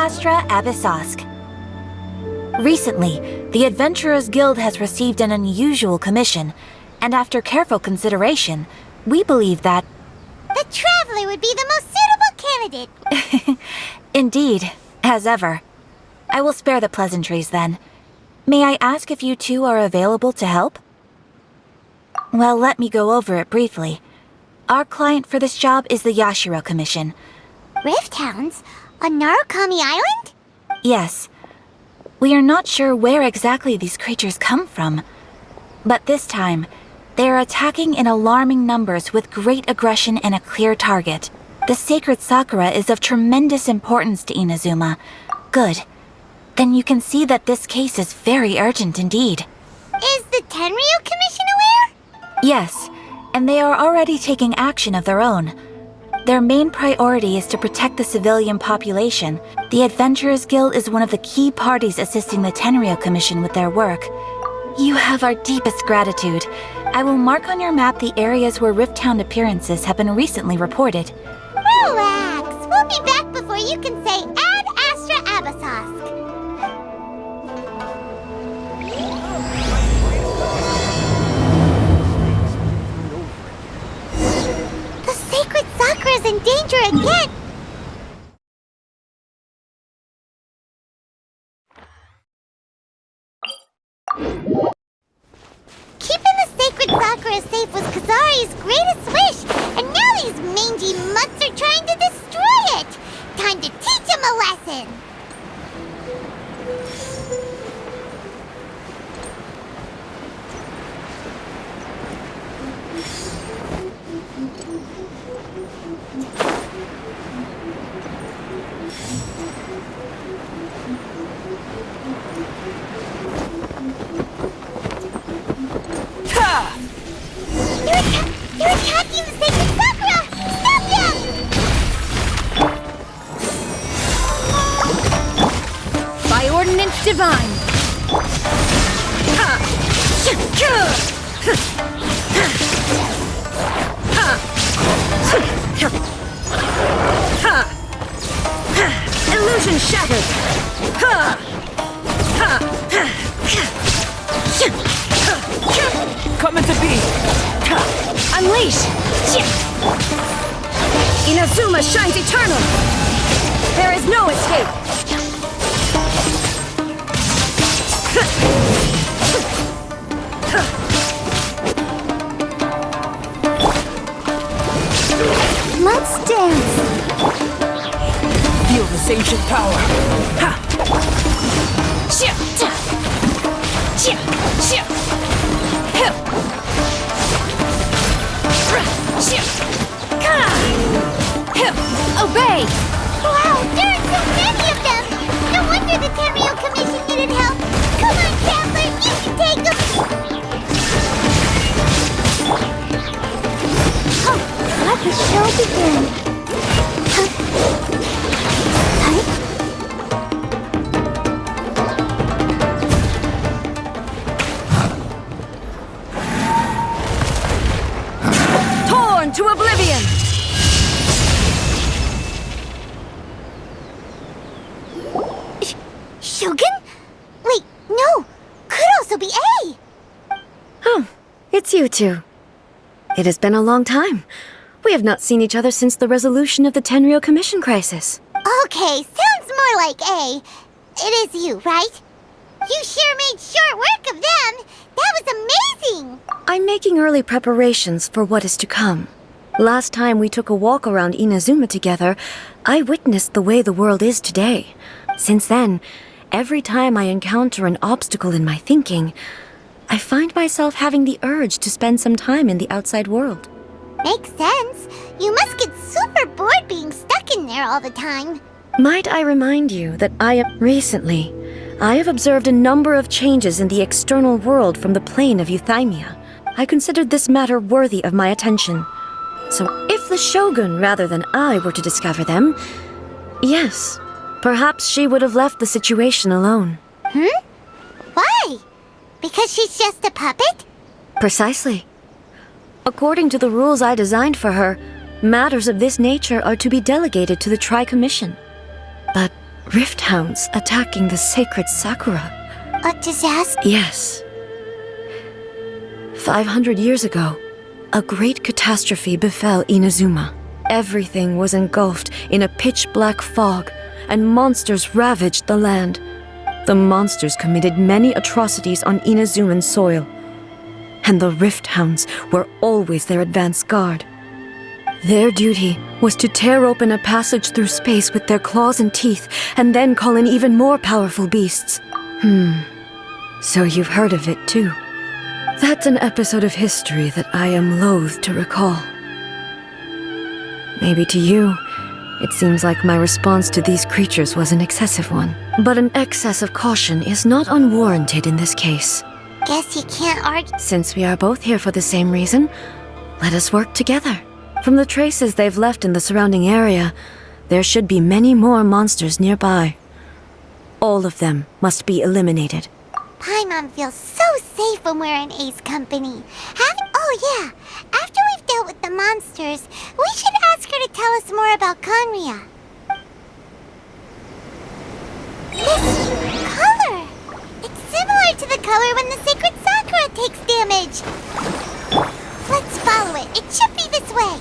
Astra Abyssosk. Recently, the Adventurers Guild has received an unusual commission, and after careful consideration, we believe that... The Traveler would be the most suitable candidate! Indeed, as ever. I will spare the pleasantries then. May I ask if you two are available to help? Well, let me go over it briefly. Our client for this job is the Yashiro Commission. Rift Hounds? On Narukami Island? Yes. We are not sure where exactly these creatures come from. But this time, they are attacking in alarming numbers with great aggression and a clear target. The sacred Sakura is of tremendous importance to Inazuma. Good. Then you can see that this case is very urgent indeed. Is the Tenryu Commission aware? Yes, and they are already taking action of their own. Their main priority is to protect the civilian population. The Adventurers Guild is one of the key parties assisting the Tenryu Commission with their work. You have our deepest gratitude. I will mark on your map the areas where Rift Hound appearances have been recently reported. Relax! We'll be back before you can say Ad Astra Abyssosk. The sacred Sakura is in danger again! Keeping the sacred Sakura safe was Kazari's greatest wish, and now these mangy mutts are trying to destroy it! Time to teach him a lesson! You're attacking the sacred Sakura! Stop him! By ordinance divine! Illusion shattered! Coming to be! Unleash! Inazuma shines eternal! There is no escape! Let's dance! Feel this ancient power! Ha! Obey! Wow, there are so many of them! No wonder the Tenryu Commission needed help! Come on, Traveler, you can take them! Oh, let the show begin! Torn to oblivion! Shogun? Wait, no! Could also be A! Oh, it's you two. It has been a long time. We have not seen each other since the resolution of the Tenryu Commission crisis. Okay, sounds more like A. It is you, right? You sure made short work of them! That was amazing! I'm making early preparations for what is to come. Last time we took a walk around Inazuma together, I witnessed the way the world is today. Since then, every time I encounter an obstacle in my thinking, I find myself having the urge to spend some time in the outside world. Makes sense. You must get super bored being stuck in there all the time. Might I remind you that recently, I have observed a number of changes in the external world from the plane of Euthymia. I considered this matter worthy of my attention. So if the Shogun rather than I were to discover them, yes, perhaps she would have left the situation alone. Why? Because she's just a puppet? Precisely. According to the rules I designed for her, matters of this nature are to be delegated to the Tri-Commission. But Rift hounds attacking the sacred Sakura. A disaster? Yes. 500 years ago, a great catastrophe befell Inazuma. Everything was engulfed in a pitch-black fog, and monsters ravaged the land. The monsters committed many atrocities on Inazuman soil, and the Rift Hounds were always their advance guard. Their duty was to tear open a passage through space with their claws and teeth, and then call in even more powerful beasts. So you've heard of it too. That's an episode of history that I am loath to recall. Maybe to you, it seems like my response to these creatures was an excessive one. But an excess of caution is not unwarranted in this case. Guess you can't argue. Since we are both here for the same reason, let us work together. From the traces they've left in the surrounding area, there should be many more monsters nearby. All of them must be eliminated. Paimon feels so safe when we're in Ace company. Oh yeah, after we've dealt with the monsters, we should ask her to tell us more about Conria. This color! It's similar to the color when the sacred Sakura takes damage. Let's follow it. It should be this way.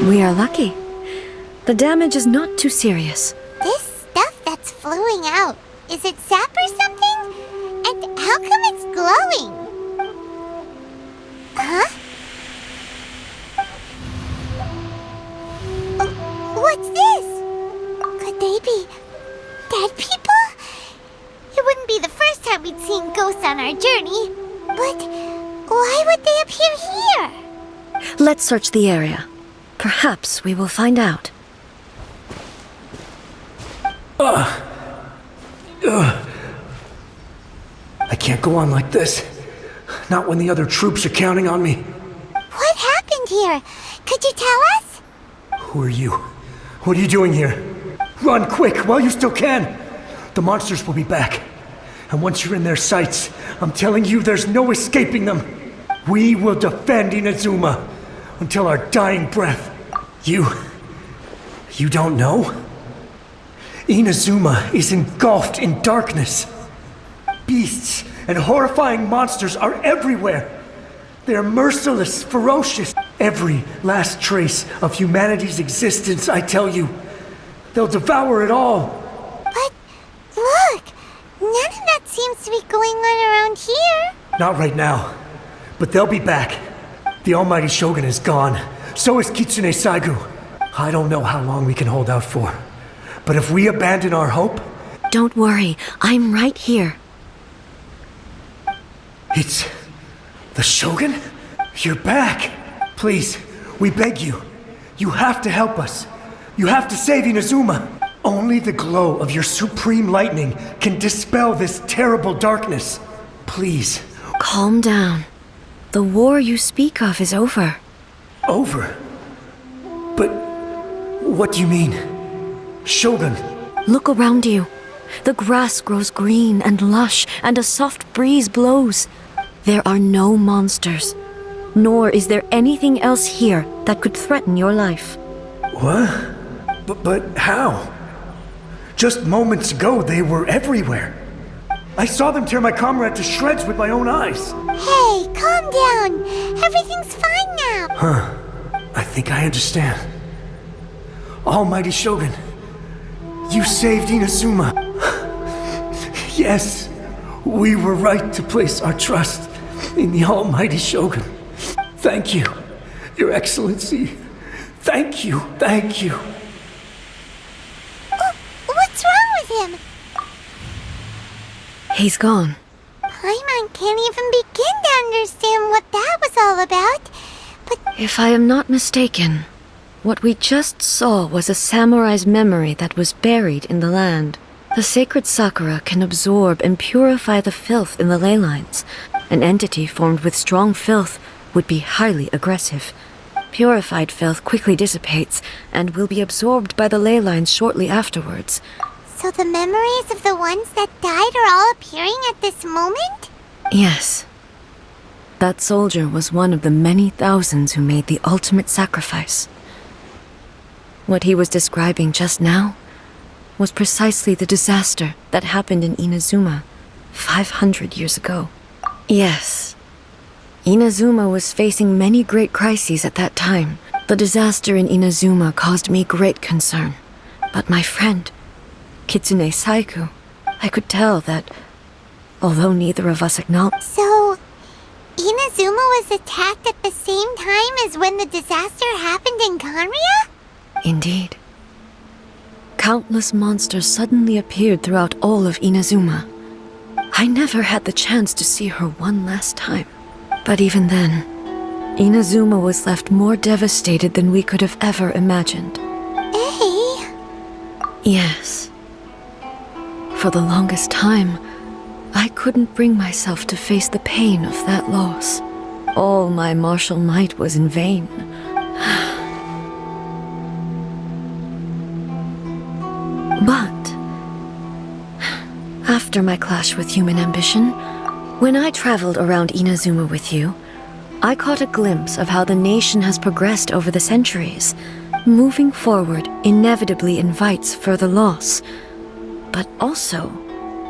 We are lucky. The damage is not too serious. This stuff that's flowing out, is it sap or something? And how come it's glowing? Huh? What's this? Could they be dead people? It wouldn't be the first time we'd seen ghosts on our journey. But why would they appear here? Let's search the area. Perhaps we will find out. I can't go on like this. Not when the other troops are counting on me. What happened here? Could you tell us? Who are you? What are you doing here? Run quick while you still can. The monsters will be back. And once you're in their sights, I'm telling you there's no escaping them. We will defend Inazuma until our dying breath. You don't know? Inazuma is engulfed in darkness. Beasts and horrifying monsters are everywhere. They are merciless, ferocious. Every last trace of humanity's existence, I tell you. They'll devour it all. But look, none of that seems to be going on around here. Not right now, but they'll be back. The almighty Shogun is gone. So is Kitsune Saigu. I don't know how long we can hold out for. But if we abandon our hope... Don't worry, I'm right here. It's... the Shogun? You're back! Please, we beg you. You have to help us. You have to save Inazuma. Only the glow of your supreme lightning can dispel this terrible darkness. Please. Calm down. The war you speak of is over. Over? But what do you mean? Shogun? Look around you. The grass grows green and lush, and a soft breeze blows. There are no monsters, nor is there anything else here that could threaten your life. What? But how? Just moments ago, they were everywhere. I saw them tear my comrade to shreds with my own eyes. Hey, calm down. Everything's fine now. I think I understand. Almighty Shogun, you saved Inazuma. Yes, We were right to place our trust in the Almighty Shogun. Thank you, Your Excellency. Thank you, thank you. What's wrong with him? He's gone. Paimon can't even begin to understand what that was all about. But If I am not mistaken, what we just saw was a samurai's memory that was buried in the land. The sacred sakura can absorb and purify the filth in the ley lines. An entity formed with strong filth would be highly aggressive. Purified filth quickly dissipates and will be absorbed by the ley lines shortly afterwards. so the memories of the ones that died are all appearing at this moment? Yes. That soldier was one of the many thousands who made the ultimate sacrifice. What he was describing just now was precisely the disaster that happened in Inazuma 500 years ago. Yes. Inazuma was facing many great crises at that time. The disaster in Inazuma caused me great concern. But my friend, Kitsune Saiku, I could tell that, although neither of us acknowledged... So, Inazuma was attacked at the same time as when the disaster happened in Kanria? Indeed. Countless monsters suddenly appeared throughout all of Inazuma. I never had the chance to see her one last time. But even then, Inazuma was left more devastated than we could have ever imagined. Yes. For the longest time, I couldn't bring myself to face the pain of that loss. All my martial might was in vain. But after my clash with human ambition, when I traveled around Inazuma with you, I caught a glimpse of how the nation has progressed over the centuries. Moving forward inevitably invites further loss, but also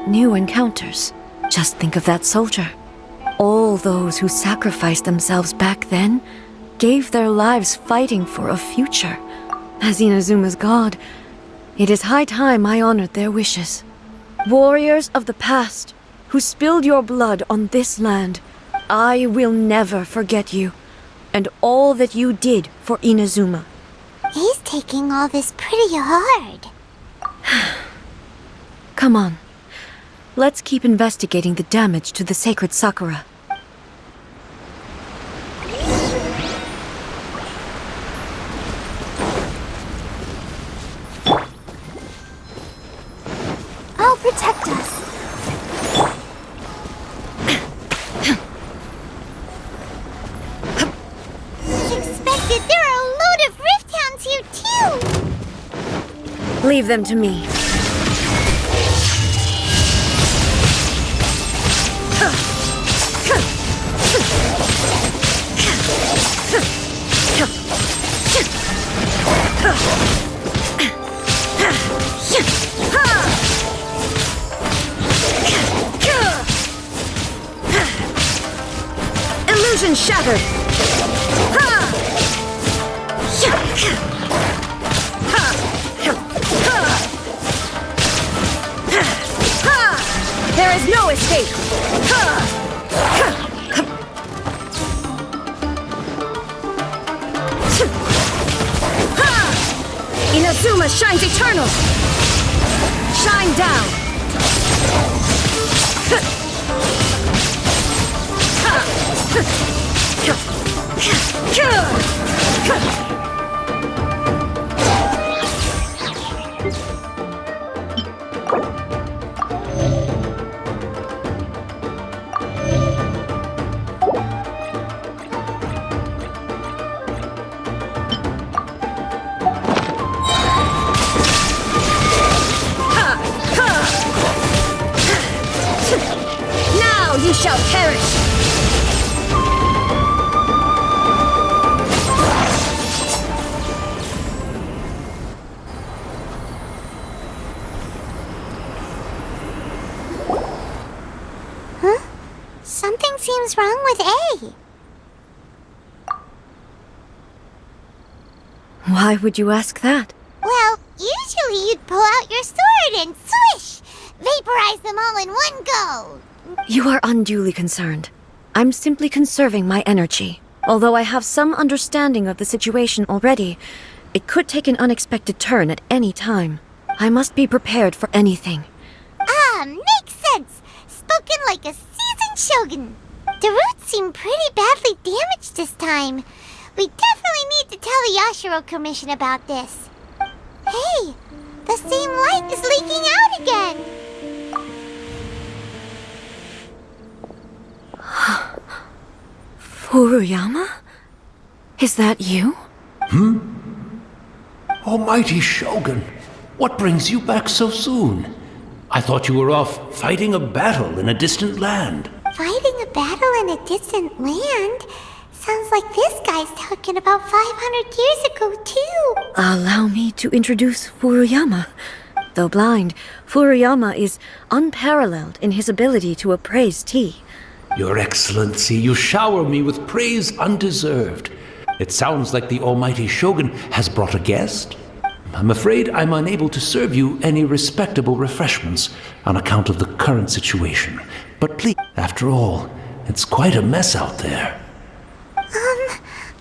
new encounters. Just think of that soldier. All those who sacrificed themselves back then gave their lives fighting for a future. As Inazuma's god, it is high time I honored their wishes. Warriors of the past, who spilled your blood on this land, I will never forget you, and all that you did for Inazuma. He's taking all this pretty hard. Come on. Let's keep investigating the damage to the sacred Sakura. I'll protect us. As expected, there are a load of Rift Hounds here too! Leave them to me. Illusion shattered! There is no escape! Inazuma shines eternal! Shine down! Now you shall perish! Something seems wrong with A. Why would you ask that? Well, usually you'd pull out your sword and swish! Vaporize them all in one go! You are unduly concerned. I'm simply conserving my energy. Although I have some understanding of the situation already, it could take an unexpected turn at any time. I must be prepared for anything. Makes sense. Spoken like a seasoned shogun. The roots seem pretty badly damaged this time. We definitely need to tell the Yashiro Commission about this. Hey, the same light is leaking out again. Furuyama? Is that you? Almighty Shogun, what brings you back so soon? I thought you were off fighting a battle in a distant land. Fighting a battle in a distant land? Sounds like this guy's talking about 500 years ago, too. Allow me to introduce Furuyama. Though blind, Furuyama is unparalleled in his ability to appraise tea. Your Excellency, you shower me with praise undeserved. It sounds like the Almighty Shogun has brought a guest. I'm afraid I'm unable to serve you any respectable refreshments on account of the current situation. But please, after all, it's quite a mess out there.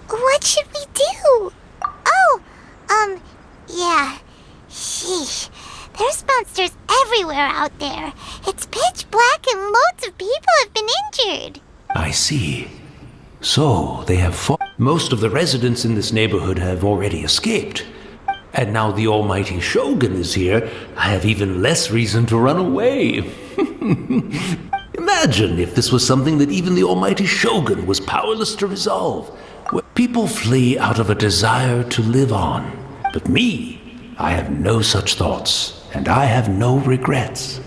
What should we do? Oh, yeah. Sheesh. There's monsters everywhere out there. It's pitch black and loads of people have been injured. I see. So, they have fought. Most of the residents in this neighborhood have already escaped. And now the Almighty Shogun is here, I have even less reason to run away. Imagine if this was something that even the Almighty Shogun was powerless to resolve. Where people flee out of a desire to live on. But me, I have no such thoughts, and I have no regrets.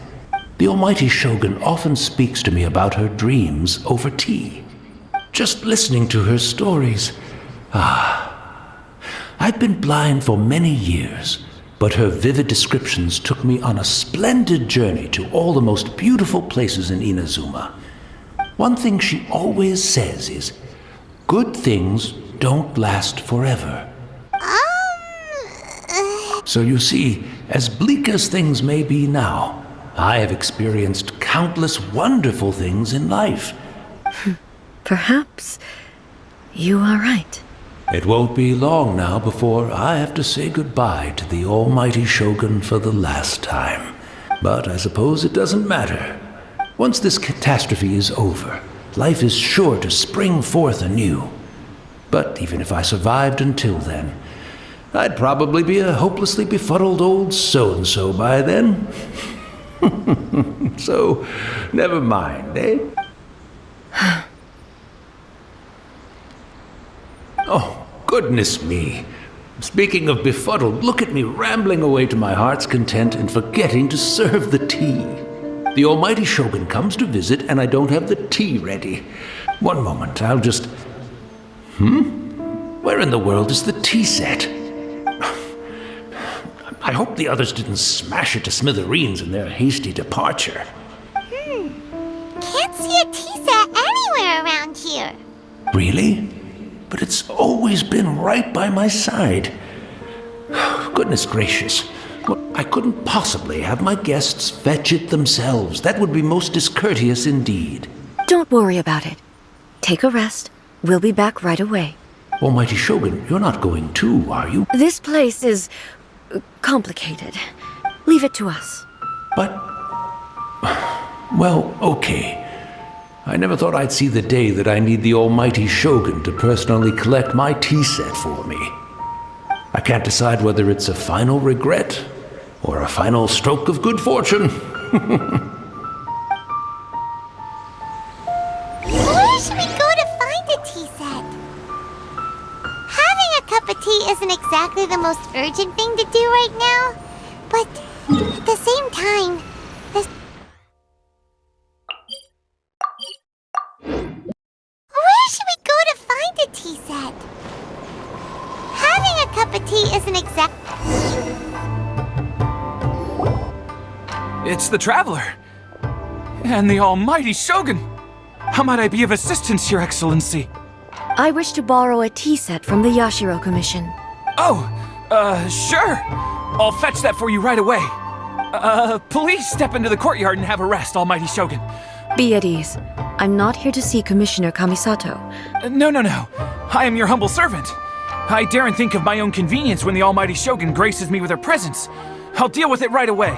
The Almighty Shogun often speaks to me about her dreams over tea. Just listening to her stories, I've been blind for many years, but her vivid descriptions took me on a splendid journey to all the most beautiful places in Inazuma. One thing she always says is, good things don't last forever. So you see, as bleak as things may be now, I have experienced countless wonderful things in life. Perhaps you are right. It won't be long now before I have to say goodbye to the Almighty Shogun for the last time. But I suppose it doesn't matter. Once this catastrophe is over, life is sure to spring forth anew. But even if I survived until then, I'd probably be a hopelessly befuddled old so-and-so by then. So, never mind, eh? Oh, goodness me. Speaking of befuddled, look at me rambling away to my heart's content and forgetting to serve the tea. The Almighty Shogun comes to visit and I don't have the tea ready. One moment, I'll just... Where in the world is the tea set? I hope the others didn't smash it to smithereens in their hasty departure. Can't see a tea set anywhere around here. Really? But it's always been right by my side. Goodness gracious. I couldn't possibly have my guests fetch it themselves. That would be most discourteous indeed. Don't worry about it. Take a rest. We'll be back right away. Almighty Shogun, you're not going too, are you? This place is complicated. Leave it to us. But... well, okay. I never thought I'd see the day that I need the Almighty Shogun to personally collect my tea set for me. I can't decide whether it's a final regret or a final stroke of good fortune. Where should we go to find a tea set? Having a cup of tea isn't exactly the most urgent thing to do right now, but at the same time, where should we go to find a tea set? Having a cup of tea isn't exact. It's the Traveler. And the Almighty Shogun. How might I be of assistance, Your Excellency? I wish to borrow a tea set from the Yashiro Commission. Oh, sure. I'll fetch that for you right away. Please step into the courtyard and have a rest, Almighty Shogun. Be at ease. I'm not here to see Commissioner Kamisato. No. I am your humble servant. I daren't think of my own convenience when the Almighty Shogun graces me with her presence. I'll deal with it right away.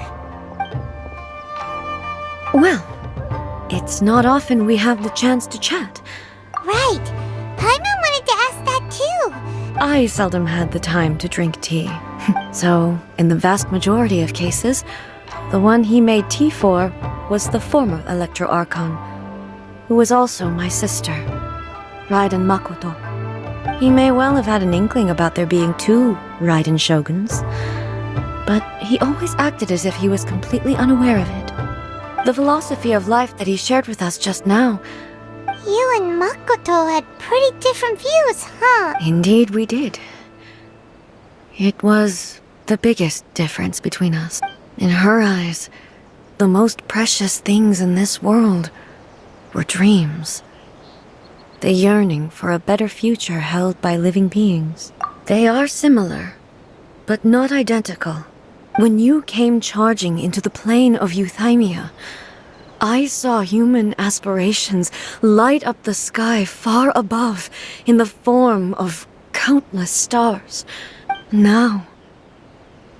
Well, it's not often we have the chance to chat. Right. Paimon wanted to ask that too. I seldom had the time to drink tea. So, in the vast majority of cases, the one he made tea for was the former Electro Archon, who was also my sister, Raiden Makoto. He may well have had an inkling about there being two Raiden Shoguns, but he always acted as if he was completely unaware of it. The philosophy of life that he shared with us just now. You and Makoto had pretty different views, huh? Indeed we did. It was the biggest difference between us. In her eyes, the most precious things in this world were dreams. The yearning for a better future held by living beings. They are similar, but not identical. When you came charging into the plane of Euthymia, I saw human aspirations light up the sky far above in the form of countless stars. Now,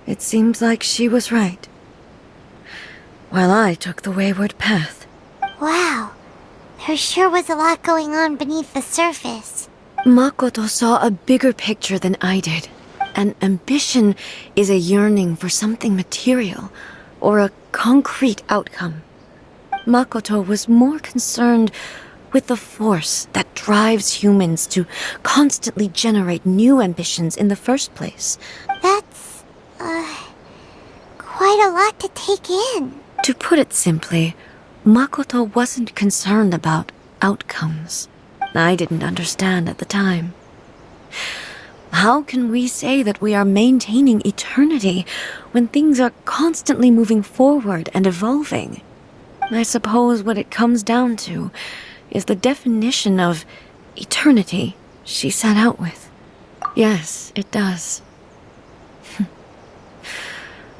it seems like she was right, while I took the wayward path. Wow. There sure was a lot going on beneath the surface. Makoto saw a bigger picture than I did. An ambition is a yearning for something material, or a concrete outcome. Makoto was more concerned with the force that drives humans to constantly generate new ambitions in the first place. That's, quite a lot to take in. To put it simply, Makoto wasn't concerned about outcomes. I didn't understand at the time. How can we say that we are maintaining eternity when things are constantly moving forward and evolving? I suppose what it comes down to is the definition of eternity she set out with. Yes, it does.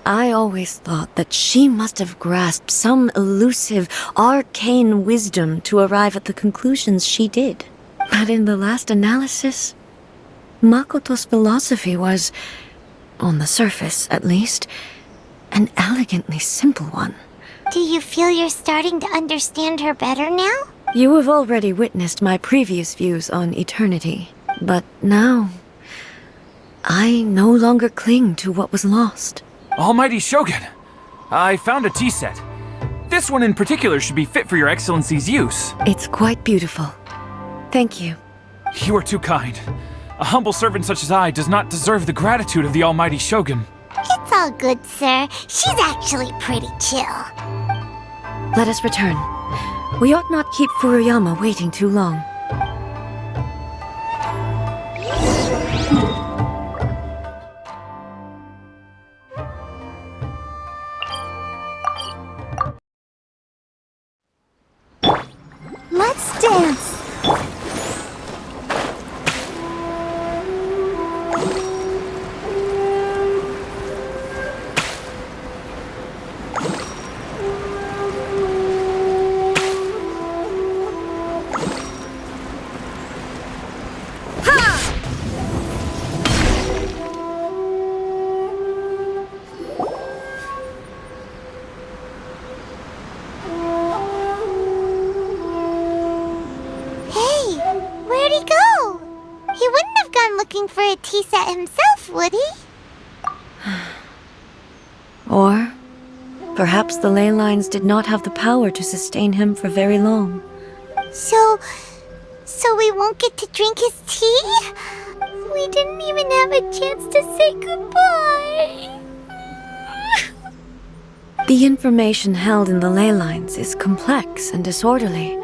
I always thought that she must have grasped some elusive, arcane wisdom to arrive at the conclusions she did. But in the last analysis, Makoto's philosophy was, on the surface at least, an elegantly simple one. Do you feel you're starting to understand her better now? You have already witnessed my previous views on eternity, but now, I no longer cling to what was lost. Almighty Shogun! I found a tea set. This one in particular should be fit for your Excellency's use. It's quite beautiful. Thank you. You are too kind. A humble servant such as I does not deserve the gratitude of the Almighty Shogun. It's all good, sir. She's actually pretty chill. Let us return. We ought not keep Furuyama waiting too long. Let's dance. For a tea set himself, would he? Or perhaps the ley lines did not have the power to sustain him for very long. So we won't get to drink his tea? We didn't even have a chance to say goodbye. The information held in the ley lines is complex and disorderly.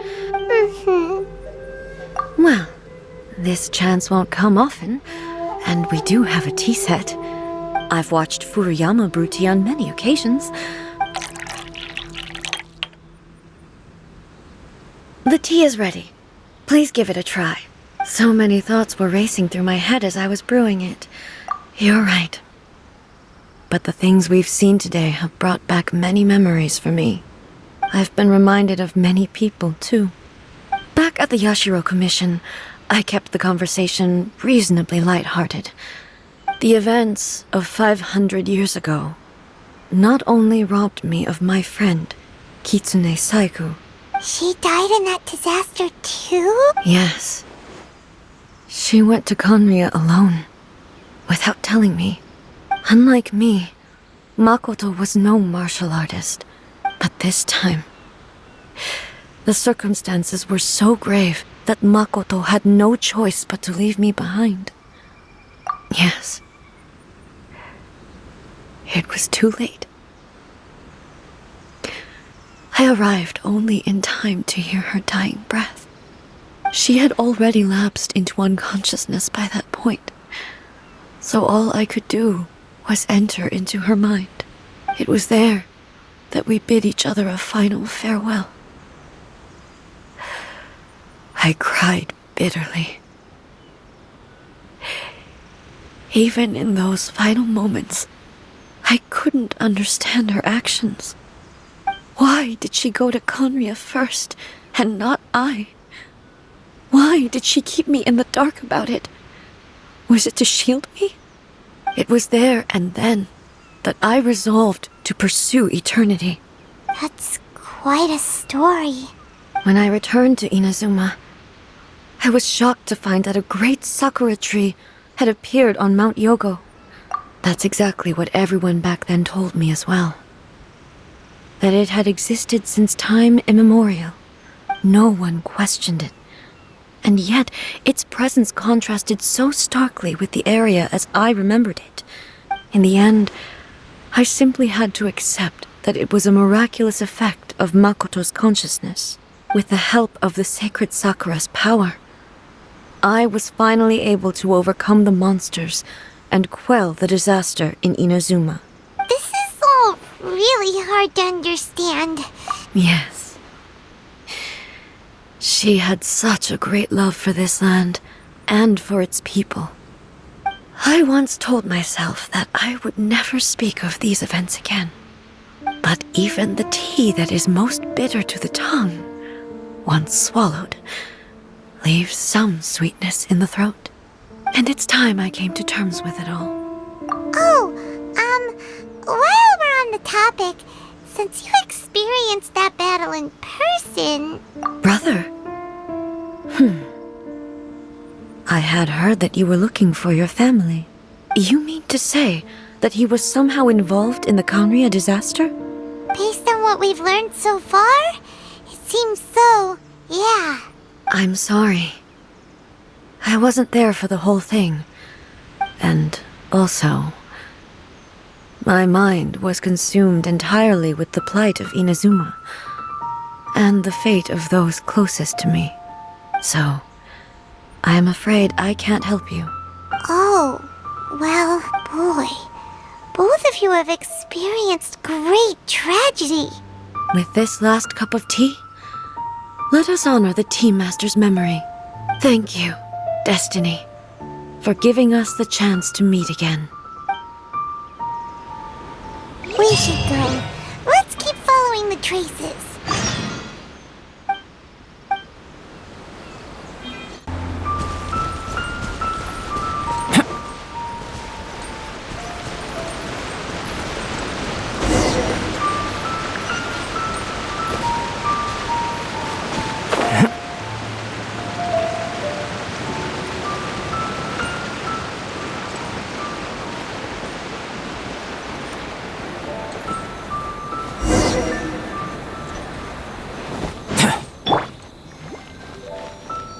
Well, this chance won't come often, and we do have a tea set. I've watched Furuyama brew tea on many occasions. The tea is ready. Please give it a try. So many thoughts were racing through my head as I was brewing it. You're right. But the things we've seen today have brought back many memories for me. I've been reminded of many people, too. Back at the Yashiro Commission, I kept the conversation reasonably lighthearted. The events of 500 years ago not only robbed me of my friend, Kitsune Saiku. She died in that disaster too? Yes. She went to Conria alone, without telling me. Unlike me, Makoto was no martial artist. But this time, the circumstances were so grave that Makoto had no choice but to leave me behind. Yes. It was too late. I arrived only in time to hear her dying breath. She had already lapsed into unconsciousness by that point, so all I could do was enter into her mind. It was there that we bid each other a final farewell. I cried bitterly. Even in those final moments, I couldn't understand her actions. Why did she go to Conria first, and not I? Why did she keep me in the dark about it? Was it to shield me? It was there and then that I resolved to pursue eternity. That's quite a story. When I returned to Inazuma, I was shocked to find that a great sakura tree had appeared on Mount Yogo. That's exactly what everyone back then told me as well. That it had existed since time immemorial. No one questioned it. And yet, its presence contrasted so starkly with the area as I remembered it. In the end, I simply had to accept that it was a miraculous effect of Makoto's consciousness. With the help of the sacred Sakura's power, I was finally able to overcome the monsters and quell the disaster in Inazuma. This is all really hard to understand. Yes. She had such a great love for this land and for its people. I once told myself that I would never speak of these events again. But even the tea that is most bitter to the tongue, once swallowed, leaves some sweetness in the throat. And it's time I came to terms with it all. Oh, while we're on the topic, since you experienced that battle in person... Brother? I had heard that you were looking for your family. You mean to say that he was somehow involved in the Conria disaster? Based on what we've learned so far, it seems so, yeah. I'm sorry. I wasn't there for the whole thing. And also, my mind was consumed entirely with the plight of Inazuma and the fate of those closest to me. So, I am afraid I can't help you. Oh, well, boy. Both of you have experienced great tragedy. With this last cup of tea, let us honor the Tea Master's memory. Thank you, Destiny, for giving us the chance to meet again. We should go. Let's keep following the traces.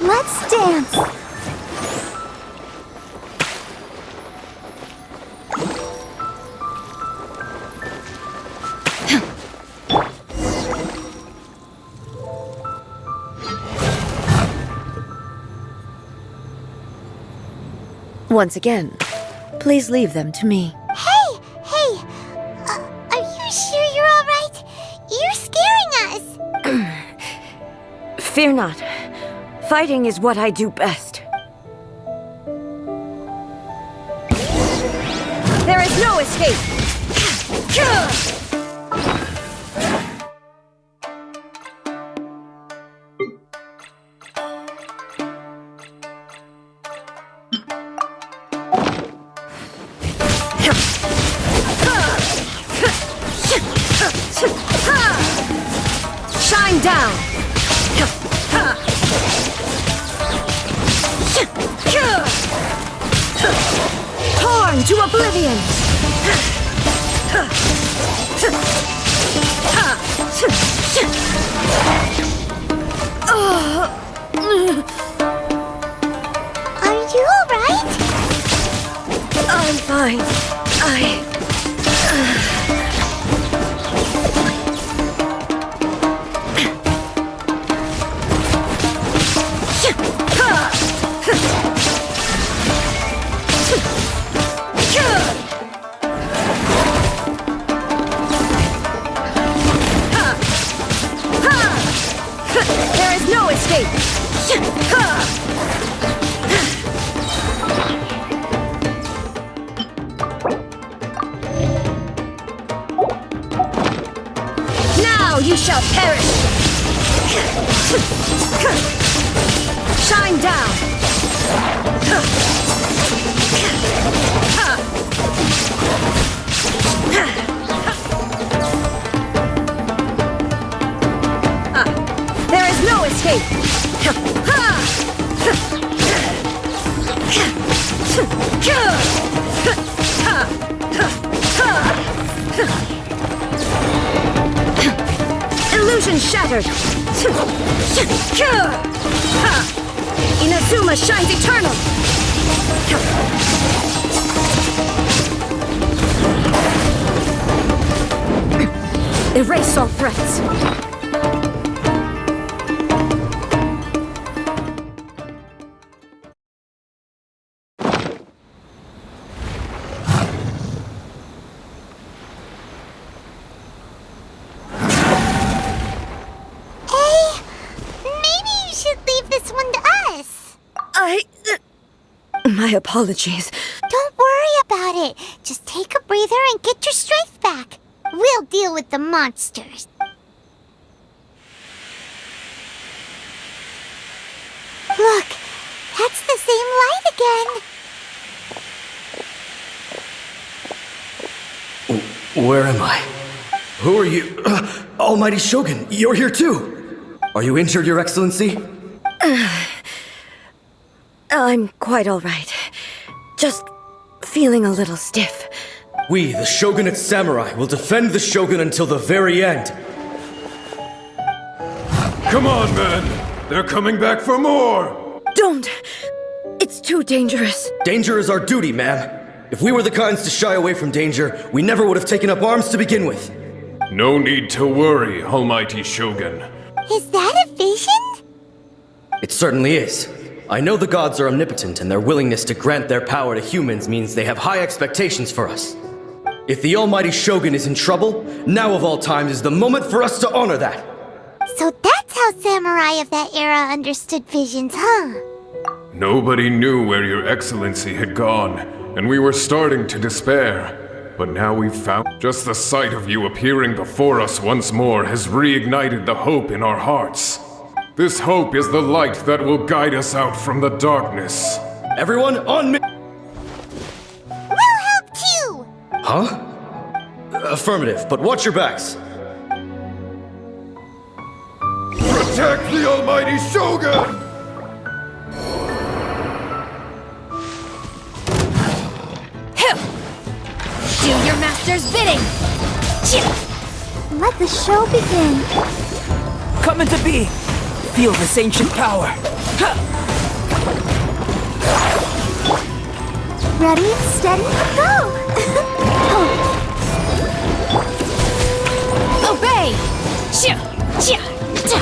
Let's dance! Once again, please leave them to me. Hey! Are you sure you're alright? You're scaring us! Fear not. Fighting is what I do best. There is no escape! Oblivion! Are you alright? I'm fine. There is no escape! Now you shall perish! Shine down! There is no escape! Illusion shattered! Inazuma shines eternal! Erase all threats! My apologies. Don't worry about it. Just take a breather and get your strength back. We'll deal with the monsters. Look, that's the same light again. Where am I? Who are you? Almighty Shogun, you're here too! Are you injured, Your Excellency? I'm quite all right. Just feeling a little stiff. We, the Shogunate Samurai, will defend the Shogun until the very end. Come on, men! They're coming back for more! Don't! It's too dangerous. Danger is our duty, ma'am. If we were the kinds to shy away from danger, we never would have taken up arms to begin with. No need to worry, Almighty Shogun. Is that a vision? It certainly is. I know the gods are omnipotent, and their willingness to grant their power to humans means they have high expectations for us. If the Almighty Shogun is in trouble, now of all times is the moment for us to honor that. So that's how samurai of that era understood visions, huh? Nobody knew where Your Excellency had gone, and we were starting to despair. But now we've found just the sight of you appearing before us once more has reignited the hope in our hearts. This hope is the light that will guide us out from the darkness. Everyone, on me! We'll help too! Huh? Affirmative, but watch your backs. Protect the Almighty Shogun! Do your master's bidding! Let the show begin. Come into being! Feel this ancient power! Ready, steady, go! Obey! Shia! Shia! Ta!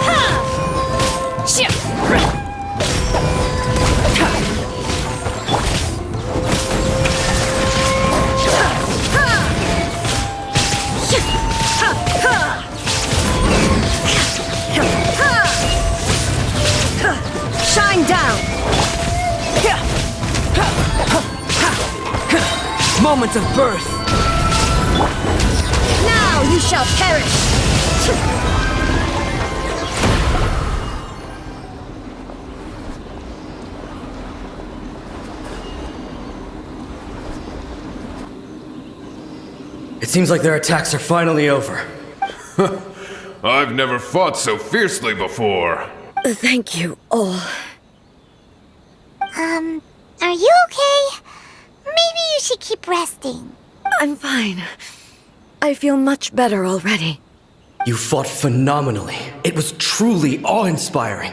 Ha! Shia! Shine down! Moment of birth! Now you shall perish! It seems like their attacks are finally over. I've never fought so fiercely before. Thank you all. Are you okay? Maybe you should keep resting. I'm fine. I feel much better already. You fought phenomenally. It was truly awe-inspiring.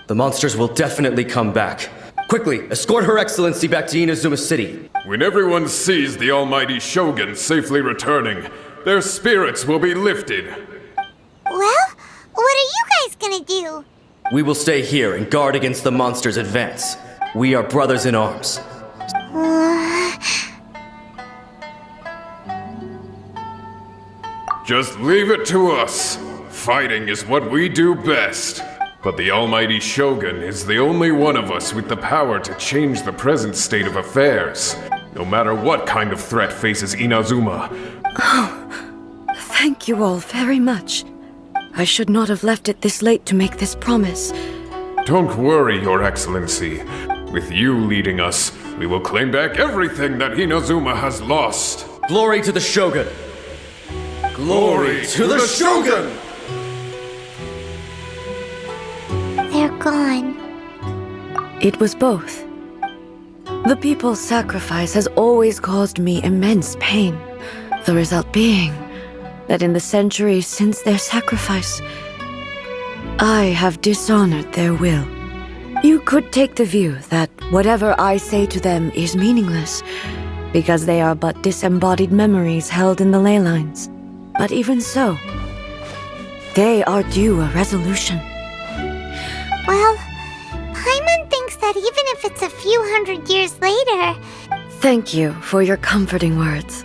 The monsters will definitely come back. Quickly, escort Her Excellency back to Inazuma City. When everyone sees the almighty Shogun safely returning, their spirits will be lifted. Well, what are you guys gonna do? We will stay here and guard against the monsters' advance. We are brothers in arms. Just leave it to us. Fighting is what we do best. But the almighty Shogun is the only one of us with the power to change the present state of affairs. No matter what kind of threat faces Inazuma. Thank you all very much. I should not have left it this late to make this promise. Don't worry, Your Excellency. With you leading us, we will claim back everything that Inazuma has lost. Glory to the Shogun! Glory to the Shogun! They're gone. It was both. The people's sacrifice has always caused me immense pain. The result being that in the centuries since their sacrifice, I have dishonored their will. You could take the view that whatever I say to them is meaningless, because they are but disembodied memories held in the ley lines. But even so, they are due a resolution. Well, Paimon thinks that even if it's a few hundred years later... Thank you for your comforting words.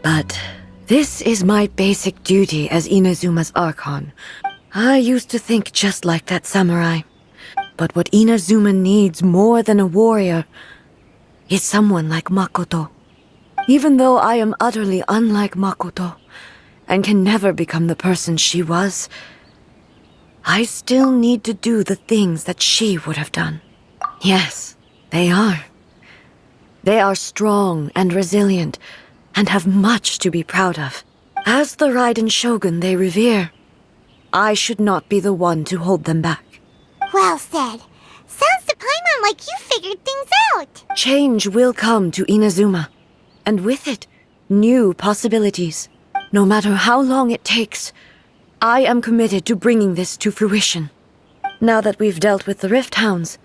But this is my basic duty as Inazuma's Archon. I used to think just like that samurai. But what Inazuma needs more than a warrior is someone like Makoto. Even though I am utterly unlike Makoto and can never become the person she was, I still need to do the things that she would have done. Yes, they are. They are strong and resilient and have much to be proud of. As the Raiden Shogun they revere, I should not be the one to hold them back. Well said. Sounds to Paimon like you figured things out. Change will come to Inazuma, and with it, new possibilities. No matter how long it takes, I am committed to bringing this to fruition. Now that we've dealt with the Rift Hounds,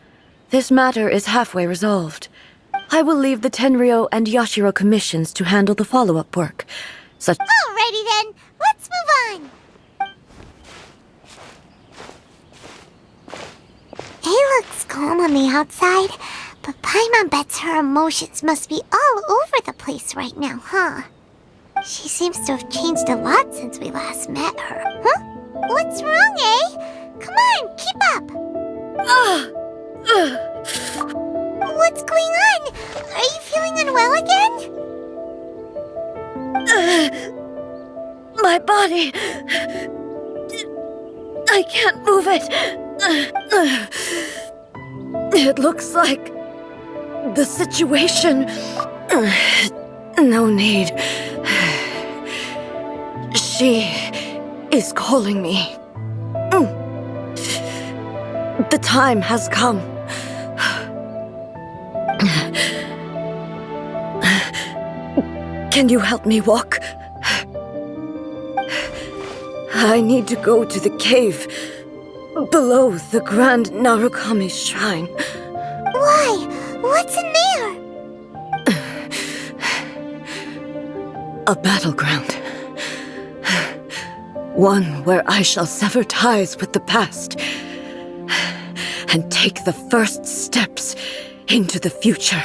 this matter is halfway resolved. I will leave the Tenryo and Yashiro commissions to handle the follow-up work, such— Alrighty then, let's move on. It looks calm on the outside, but Paimon bets her emotions must be all over the place right now, huh? She seems to have changed a lot since we last met her. Huh? What's wrong, eh? Come on, keep up! What's going on? Are you feeling unwell again? my body. I can't move it. It looks like the situation. No need. She is calling me. The time has come. Can you help me walk? I need to go to the cave below the Grand Narukami Shrine. Why? What's in there? A battleground. One where I shall sever ties with the past and take the first steps into the future.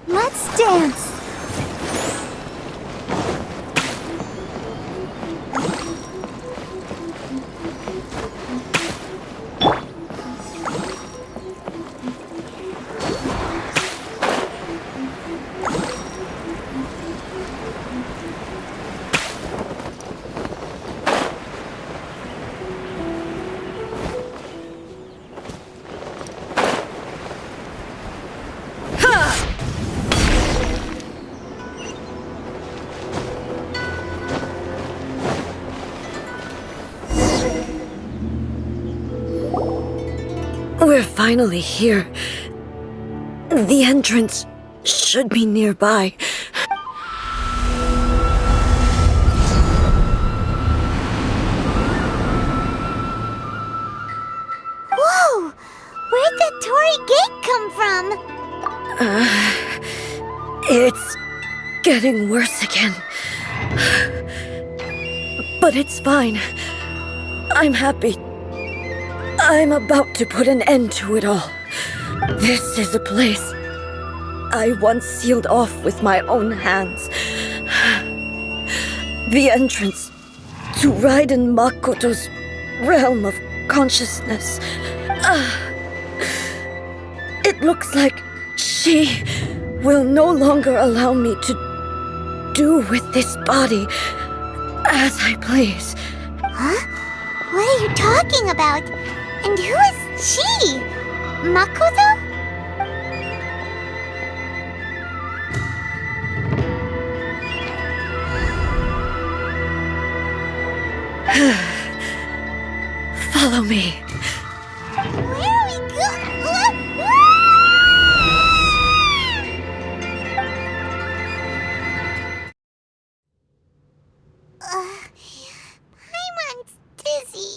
Let's dance. We're finally here. The entrance should be nearby. Whoa! Where'd the Torii Gate come from? It's getting worse again. But it's fine. I'm happy. I'm about to put an end to it all. This is a place I once sealed off with my own hands. The entrance to Raiden Makoto's realm of consciousness. It looks like she will no longer allow me to do with this body as I please. Huh? What are you talking about? And who is she? Makoto? Follow me. Where are we going? Paimon's dizzy.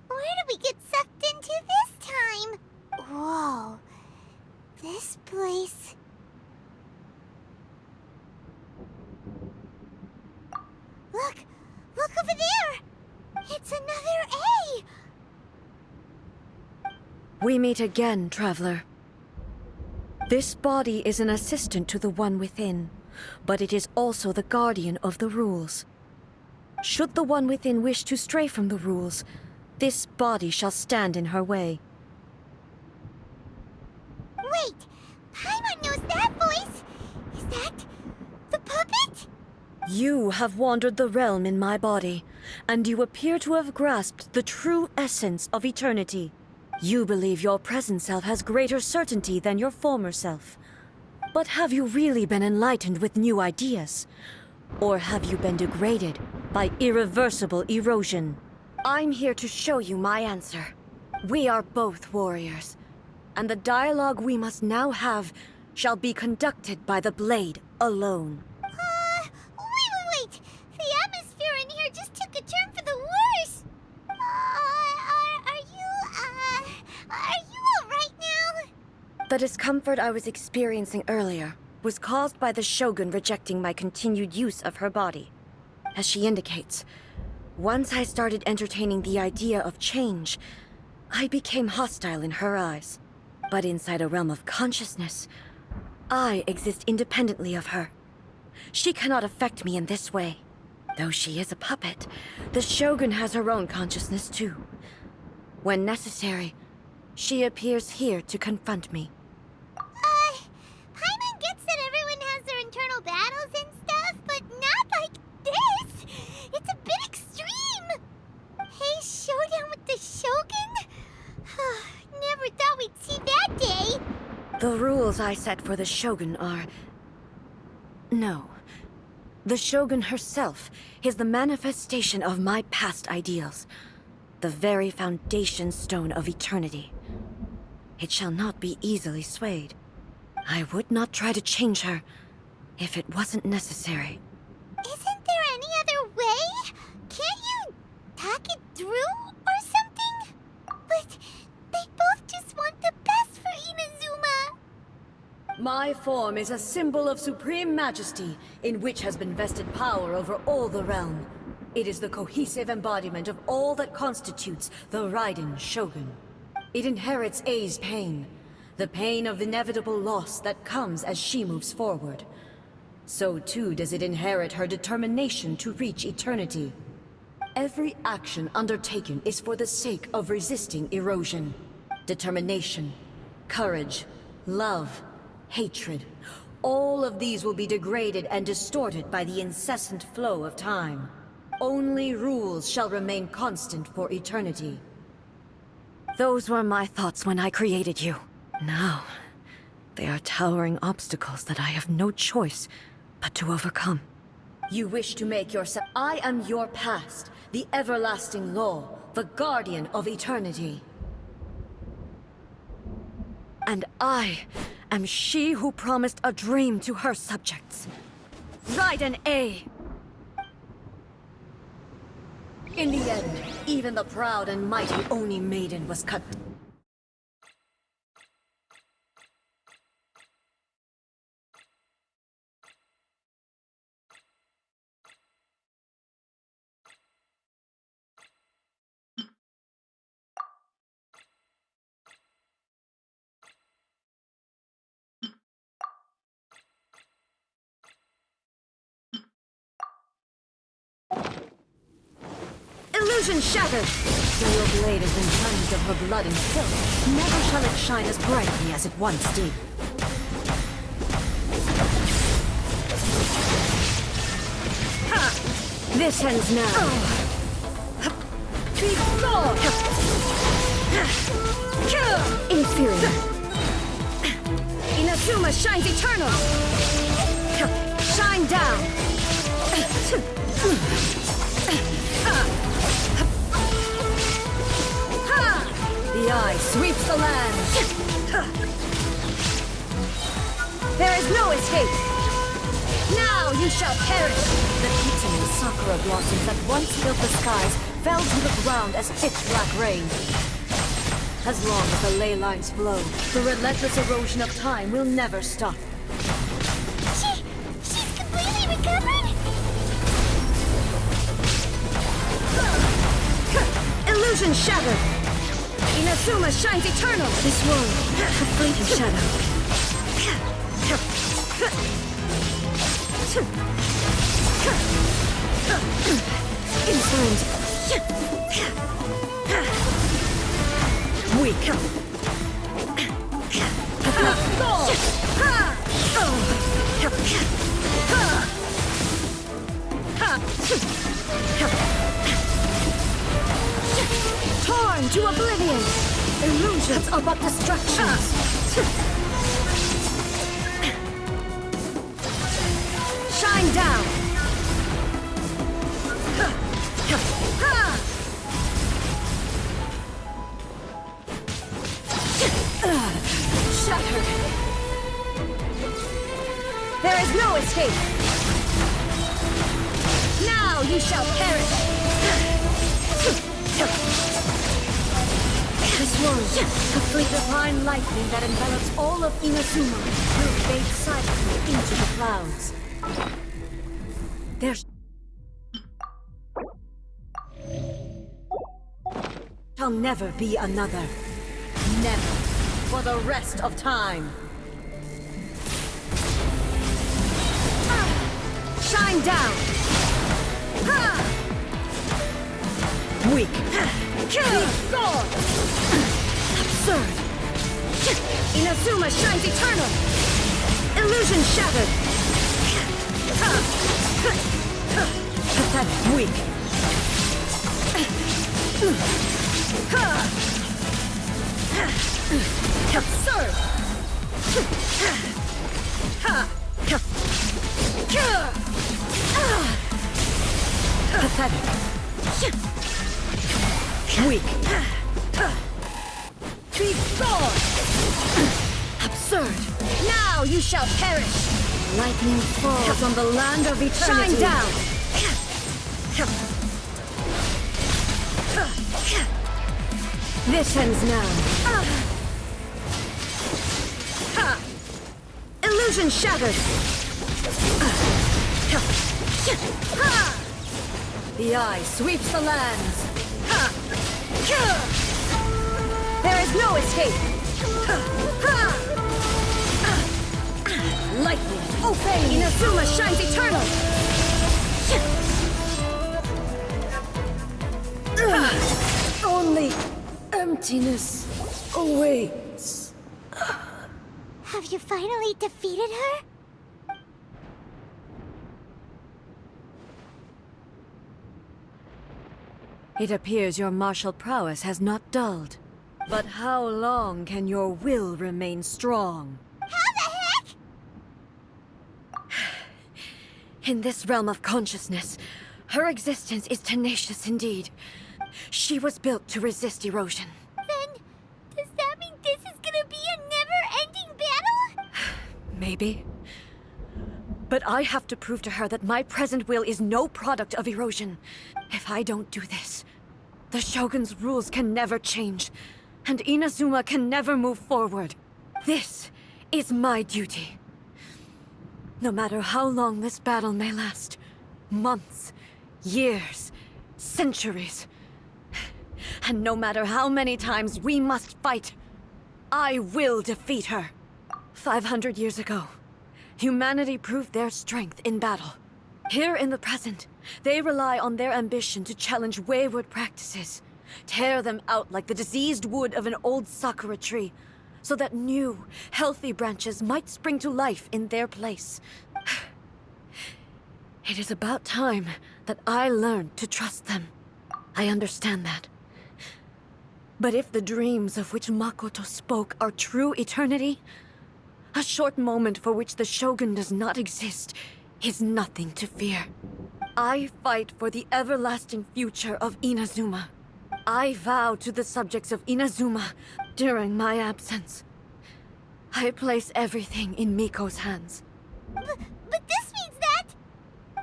Where did we get sucked into this time? Whoa. This place... Look! Look over there! It's another A! We meet again, traveler. This body is an assistant to the one within, but it is also the guardian of the rules. Should the one within wish to stray from the rules, this body shall stand in her way. Wait! Paimon knows that voice! Is that... the puppet? You have wandered the realm in my body, and you appear to have grasped the true essence of eternity. You believe your present self has greater certainty than your former self. But have you really been enlightened with new ideas? Or have you been degraded by irreversible erosion? I'm here to show you my answer. We are both warriors, and the dialogue we must now have shall be conducted by the blade alone. Wait! The atmosphere in here just took a turn for the worse! Are you alright now? The discomfort I was experiencing earlier was caused by the Shogun rejecting my continued use of her body. As she indicates, once I started entertaining the idea of change, I became hostile in her eyes. But inside a realm of consciousness, I exist independently of her. She cannot affect me in this way. Though she is a puppet, the Shogun has her own consciousness too. When necessary, she appears here to confront me. Paimon gets that everyone has their internal battles and stuff, but not like this! It's a bit extreme! Hey, showdown with the Shogun? Never thought we'd see that day! The rules I set for the Shogun are... No. The Shogun herself is the manifestation of my past ideals. The very foundation stone of eternity. It shall not be easily swayed. I would not try to change her if it wasn't necessary. Isn't there any other way? Can't you talk it through or something? But they both just want the best for Inazuma. My form is a symbol of supreme majesty, in which has been vested power over all the realm. It is the cohesive embodiment of all that constitutes the Raiden Shogun. It inherits A's pain, the pain of inevitable loss that comes as she moves forward. So too does it inherit her determination to reach eternity. Every action undertaken is for the sake of resisting erosion. Determination, courage, love, hatred. All of these will be degraded and distorted by the incessant flow of time. Only rules shall remain constant for eternity. Those were my thoughts when I created you. Now, they are towering obstacles that I have no choice but to overcome. You wish to make yourself... I am your past, the everlasting law, the guardian of eternity. And I am she who promised a dream to her subjects. Raiden A. In the end, even the proud and mighty Oni maiden was cut. Illusion shattered! Though your blade has been cleansed of her blood and filth, never shall it shine as brightly as it once did. Ha! This ends now. Inferior. Inazuma shines eternal! Shine down! The eye sweeps the land! There is no escape! Now you shall perish! The Kitan and Sakura blossoms that once filled the skies fell to the ground as pitch black rain. As long as the ley lines flow, the relentless erosion of time will never stop. She's completely recovered? Illusion shattered! Inazuma shines eternal! This world, a fleeting shadow. Inferned. Weak. Torn to oblivion! Illusions are but distractions! Shine down! Shattered! There is no escape! Now you shall perish! This world, a fleet of divine lightning that envelops all of Inazuma, will fade silently into the clouds. There shall never be another. Never. For the rest of time. Shine down! Weak. Absurd. Inazuma shines eternal. Illusion shattered. Pathetic. Weak. Absurd. Pathetic. Weak. Be gone! Absurd! Now you shall perish! Lightning falls on the land of eternity. Shine down! This ends now. Illusion shattered! The eye sweeps the lands! There is no escape! Lightning, obey! Inazuma shines eternal! Only emptiness awaits. Have you finally defeated her? It appears your martial prowess has not dulled. But how long can your will remain strong? How the heck? In this realm of consciousness, her existence is tenacious indeed. She was built to resist erosion. Then, does that mean this is gonna be a Maybe. But I have to prove to her that my present will is no product of erosion. If I don't do this, the Shogun's rules can never change, and Inazuma can never move forward. This is my duty. No matter how long this battle may last, months, years, centuries, and no matter how many times we must fight, I will defeat her. 500 years ago, humanity proved their strength in battle. Here in the present, they rely on their ambition to challenge wayward practices, tear them out like the diseased wood of an old sakura tree, so that new, healthy branches might spring to life in their place. It is about time that I learned to trust them. I understand that. But if the dreams of which Makoto spoke are true eternity, a short moment for which the Shogun does not exist is nothing to fear. I fight for the everlasting future of Inazuma. I vow to the subjects of Inazuma during my absence. I place everything in Miko's hands. But this means that...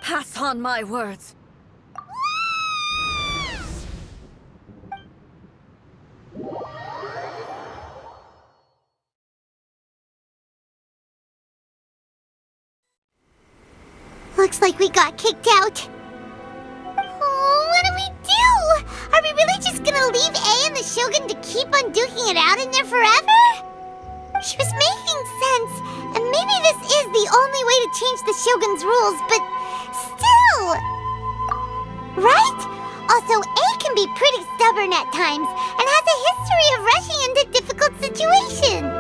Pass on my words. Looks like we got kicked out. Oh, what do we do? Are we really just gonna leave A and the Shogun to keep on duking it out in there forever? She was making sense, and maybe this is the only way to change the Shogun's rules, but still... Right? Also, A can be pretty stubborn at times, and has a history of rushing into difficult situations.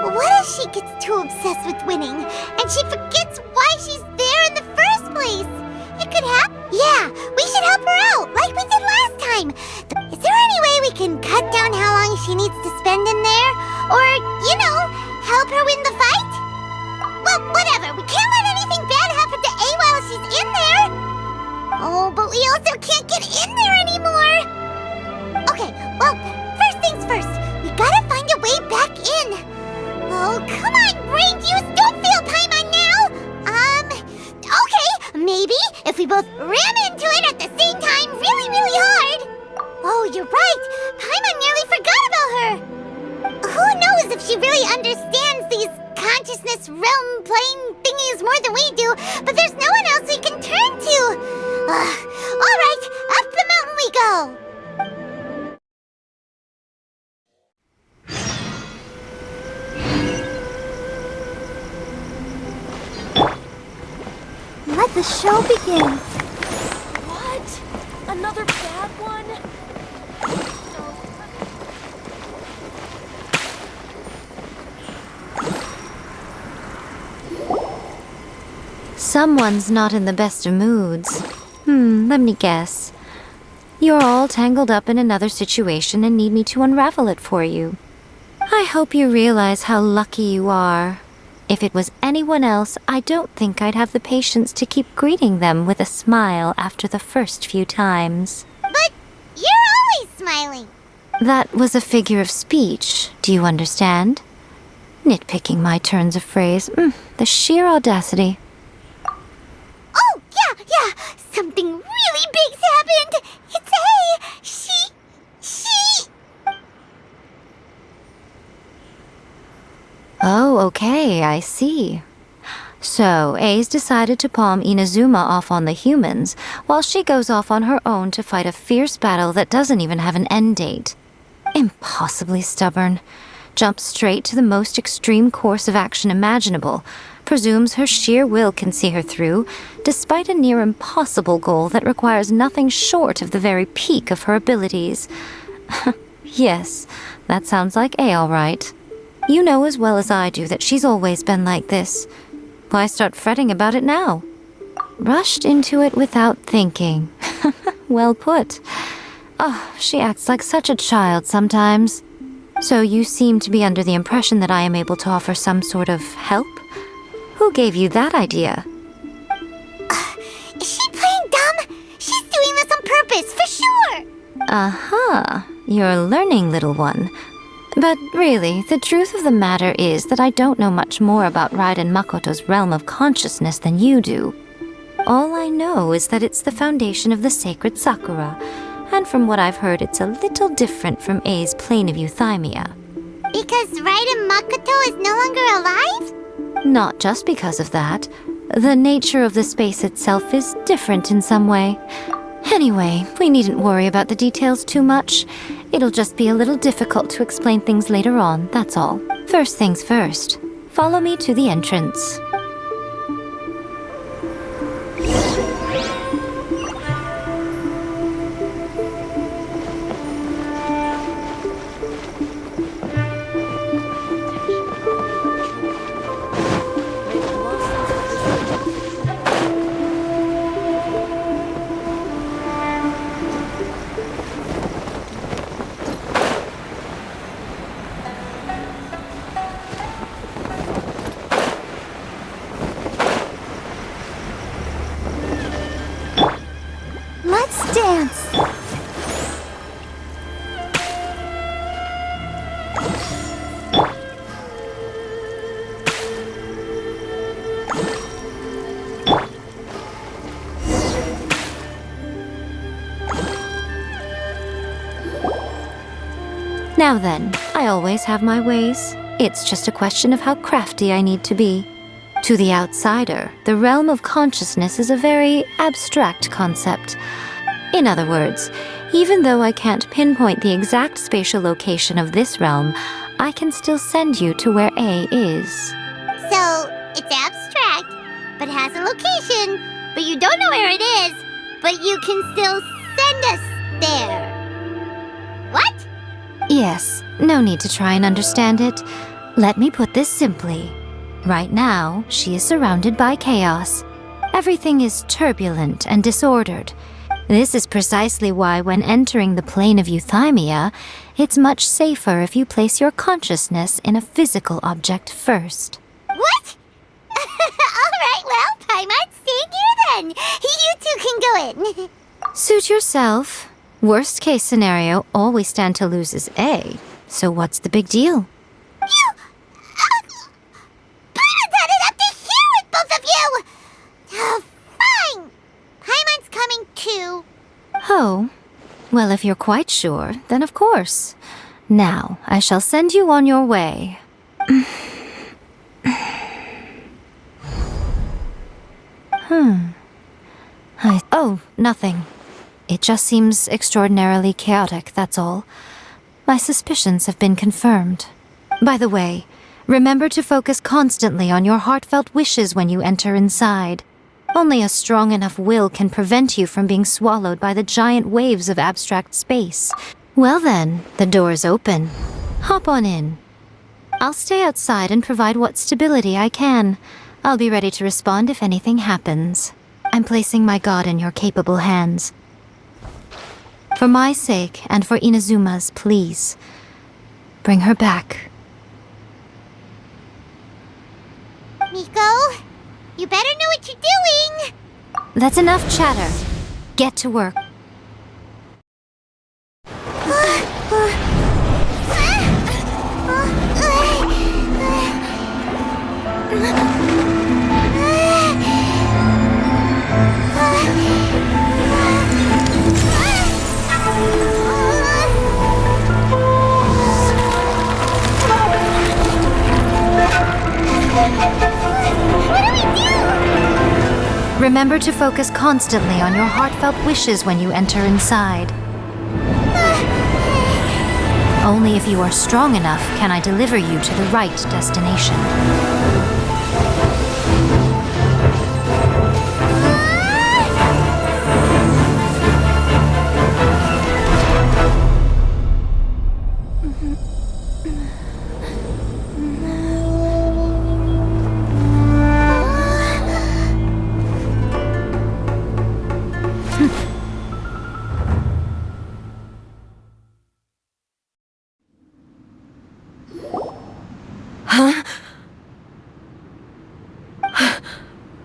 What if she gets too obsessed with winning, and she forgets why she's there in the first place? It could happen. Yeah, we should help her out, like we did last time. Is there any way we can cut down how long she needs to spend in there? Or, help her win the fight? Well, whatever. We can't let anything bad happen to A while she's in there. Oh, but we also can't get in there anymore. Okay, well, first things first. We gotta find a way back in. Oh, come on, brain juice. Don't fail Paimon now. Okay, maybe if we both ram into it at the same time really, really hard. Oh, you're right. Paimon nearly forgot about her. Who knows if she really understands these consciousness realm plane thingies more than we do, but there's no one else we can turn to. All right, up the mountain we go. Let the show begin. What? Another bad one? Someone's not in the best of moods. Let me guess. You're all tangled up in another situation and need me to unravel it for you. I hope you realize how lucky you are. If it was anyone else, I don't think I'd have the patience to keep greeting them with a smile after the first few times. But you're always smiling. That was a figure of speech, do you understand? Nitpicking my turns of phrase. The sheer audacity. Oh, yeah. Something really big's happened. It's A. She... Oh, okay, I see. So, A's decided to palm Inazuma off on the humans, while she goes off on her own to fight a fierce battle that doesn't even have an end date. Impossibly stubborn. Jumps straight to the most extreme course of action imaginable, presumes her sheer will can see her through, despite a near impossible goal that requires nothing short of the very peak of her abilities. Yes, that sounds like A all right. You know as well as I do that she's always been like this. Why start fretting about it now? Rushed into it without thinking. Well put. Oh, she acts like such a child sometimes. So you seem to be under the impression that I am able to offer some sort of help? Who gave you that idea? Is she playing dumb? She's doing this on purpose, for sure! Uh-huh. You're learning, little one. But really, the truth of the matter is that I don't know much more about Raiden Makoto's realm of consciousness than you do. All I know is that it's the foundation of the sacred Sakura, and from what I've heard, it's a little different from A's plane of euthymia. Because Raiden Makoto is no longer alive? Not just because of that. The nature of the space itself is different in some way. Anyway, we needn't worry about the details too much. It'll just be a little difficult to explain things later on, that's all. First things first. Follow me to the entrance. Let's dance! Now then, I always have my ways. It's just a question of how crafty I need to be. To the outsider, the realm of consciousness is a very abstract concept. In other words, even though I can't pinpoint the exact spatial location of this realm, I can still send you to where A is. So, it's abstract, but has a location, but you don't know where it is, but you can still send us there. What? Yes, no need to try and understand it. Let me put this simply. Right now, she is surrounded by chaos. Everything is turbulent and disordered. This is precisely why when entering the plane of euthymia, it's much safer if you place your consciousness in a physical object first. What? Alright, well, Paimon, stay here then. You two can go in. Suit yourself. Worst case scenario, all we stand to lose is A. So what's the big deal? You... Paimon's had it up to here with both of you! Oh, fine! Paimon's coming too. Oh, well, if you're quite sure, then of course. Now, I shall send you on your way. Oh, nothing. It just seems extraordinarily chaotic, that's all. My suspicions have been confirmed. By the way, remember to focus constantly on your heartfelt wishes when you enter inside. Only a strong enough will can prevent you from being swallowed by the giant waves of abstract space. Well then, the door's open. Hop on in. I'll stay outside and provide what stability I can. I'll be ready to respond if anything happens. I'm placing my god in your capable hands. For my sake and for Inazuma's, please. Bring her back. Miko, you better know what you're doing! That's enough chatter. Get to work. Remember to focus constantly on your heartfelt wishes when you enter inside. Only if you are strong enough can I deliver you to the right destination.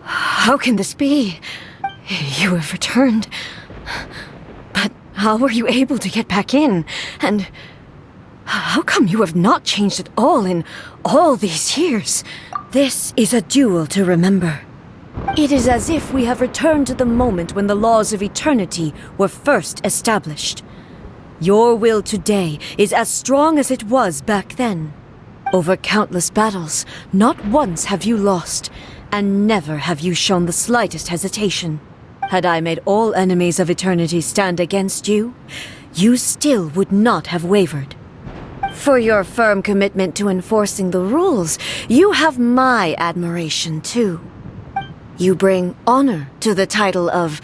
How can this be? You have returned. But how were you able to get back in? And How come you have not changed at all in all these years? This is a duel to remember. It is as if we have returned to the moment when the laws of eternity were first established. Your will today is as strong as it was back then. Over countless battles, not once have you lost, and never have you shown the slightest hesitation. Had I made all enemies of eternity stand against you, you still would not have wavered. For your firm commitment to enforcing the rules, you have my admiration too. You bring honor to the title of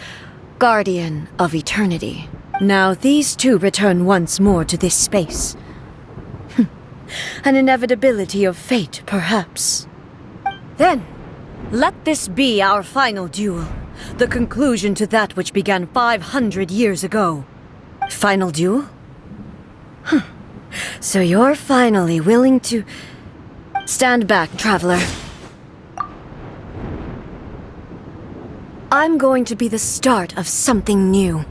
Guardian of Eternity. Now these two return once more to this space. An inevitability of fate, perhaps. Then, let this be our final duel. The conclusion to that which began 500 years ago. Final duel? So you're finally willing to... Stand back, traveler. I'm going to be the start of something new.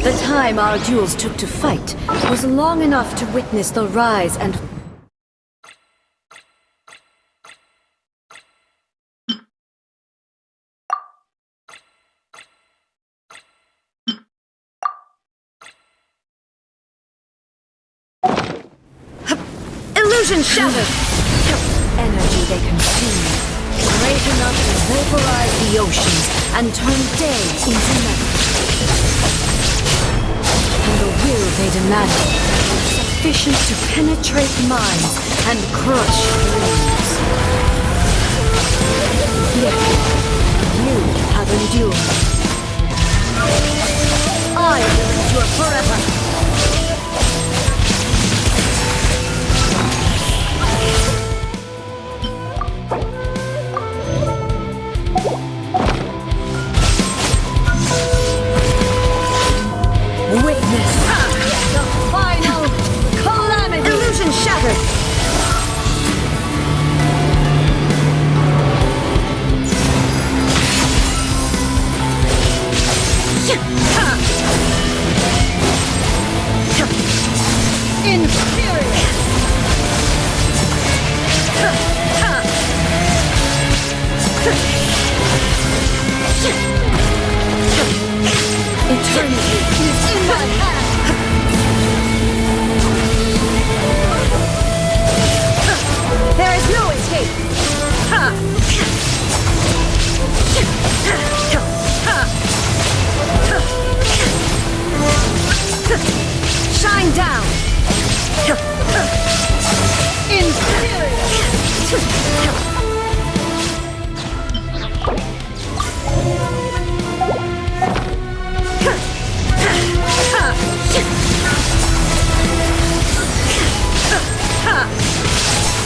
The time our duels took to fight was long enough to witness the rise and... Illusion shattered! Energy they consume, great enough to vaporize the oceans and turn day into night. And the will they demanded was sufficient to penetrate minds and crush dreams. Yet, you have endured. I will endure forever. Witness the final calamity! Illusion shattered! Inferior! Eternity is in my hand! There is no escape! Shine down! Inferior!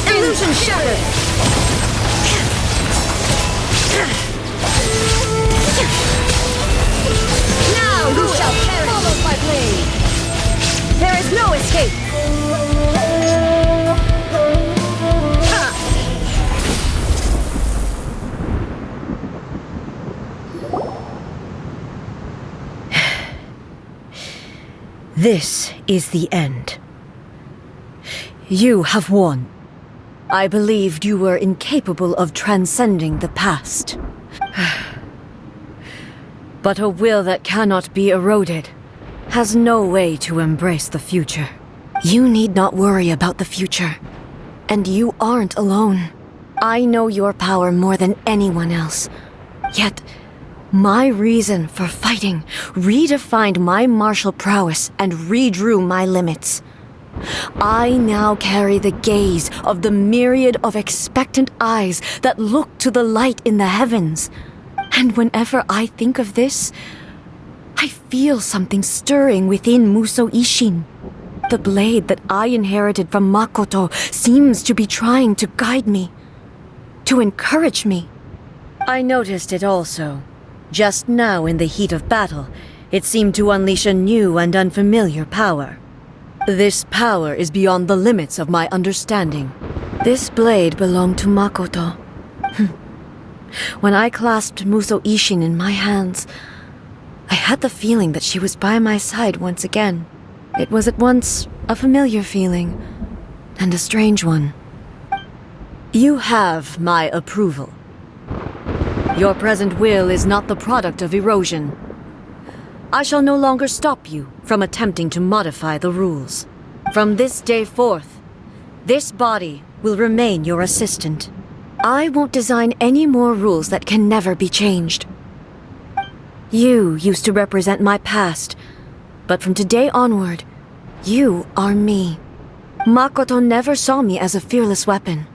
Illusion shattered! Now you shall perish! Follow my blade! There is no escape! This is the end. You have won. I believed you were incapable of transcending the past. But a will that cannot be eroded has no way to embrace the future. You need not worry about the future. And you aren't alone. I know your power more than anyone else. Yet, my reason for fighting redefined my martial prowess and redrew my limits. I now carry the gaze of the myriad of expectant eyes that look to the light in the heavens. And whenever I think of this, I feel something stirring within Musou Ishin. The blade that I inherited from Makoto seems to be trying to guide me, to encourage me. I noticed it also. Just now in the heat of battle, it seemed to unleash a new and unfamiliar power. This power is beyond the limits of my understanding. This blade belonged to Makoto. When I clasped Musou Ishin in my hands, I had the feeling that she was by my side once again. It was at once a familiar feeling and a strange one. You have my approval. Your present will is not the product of erosion. I shall no longer stop you from attempting to modify the rules. From this day forth, this body will remain your assistant. I won't design any more rules that can never be changed. You used to represent my past, but from today onward, you are me. Makoto never saw me as a fearless weapon.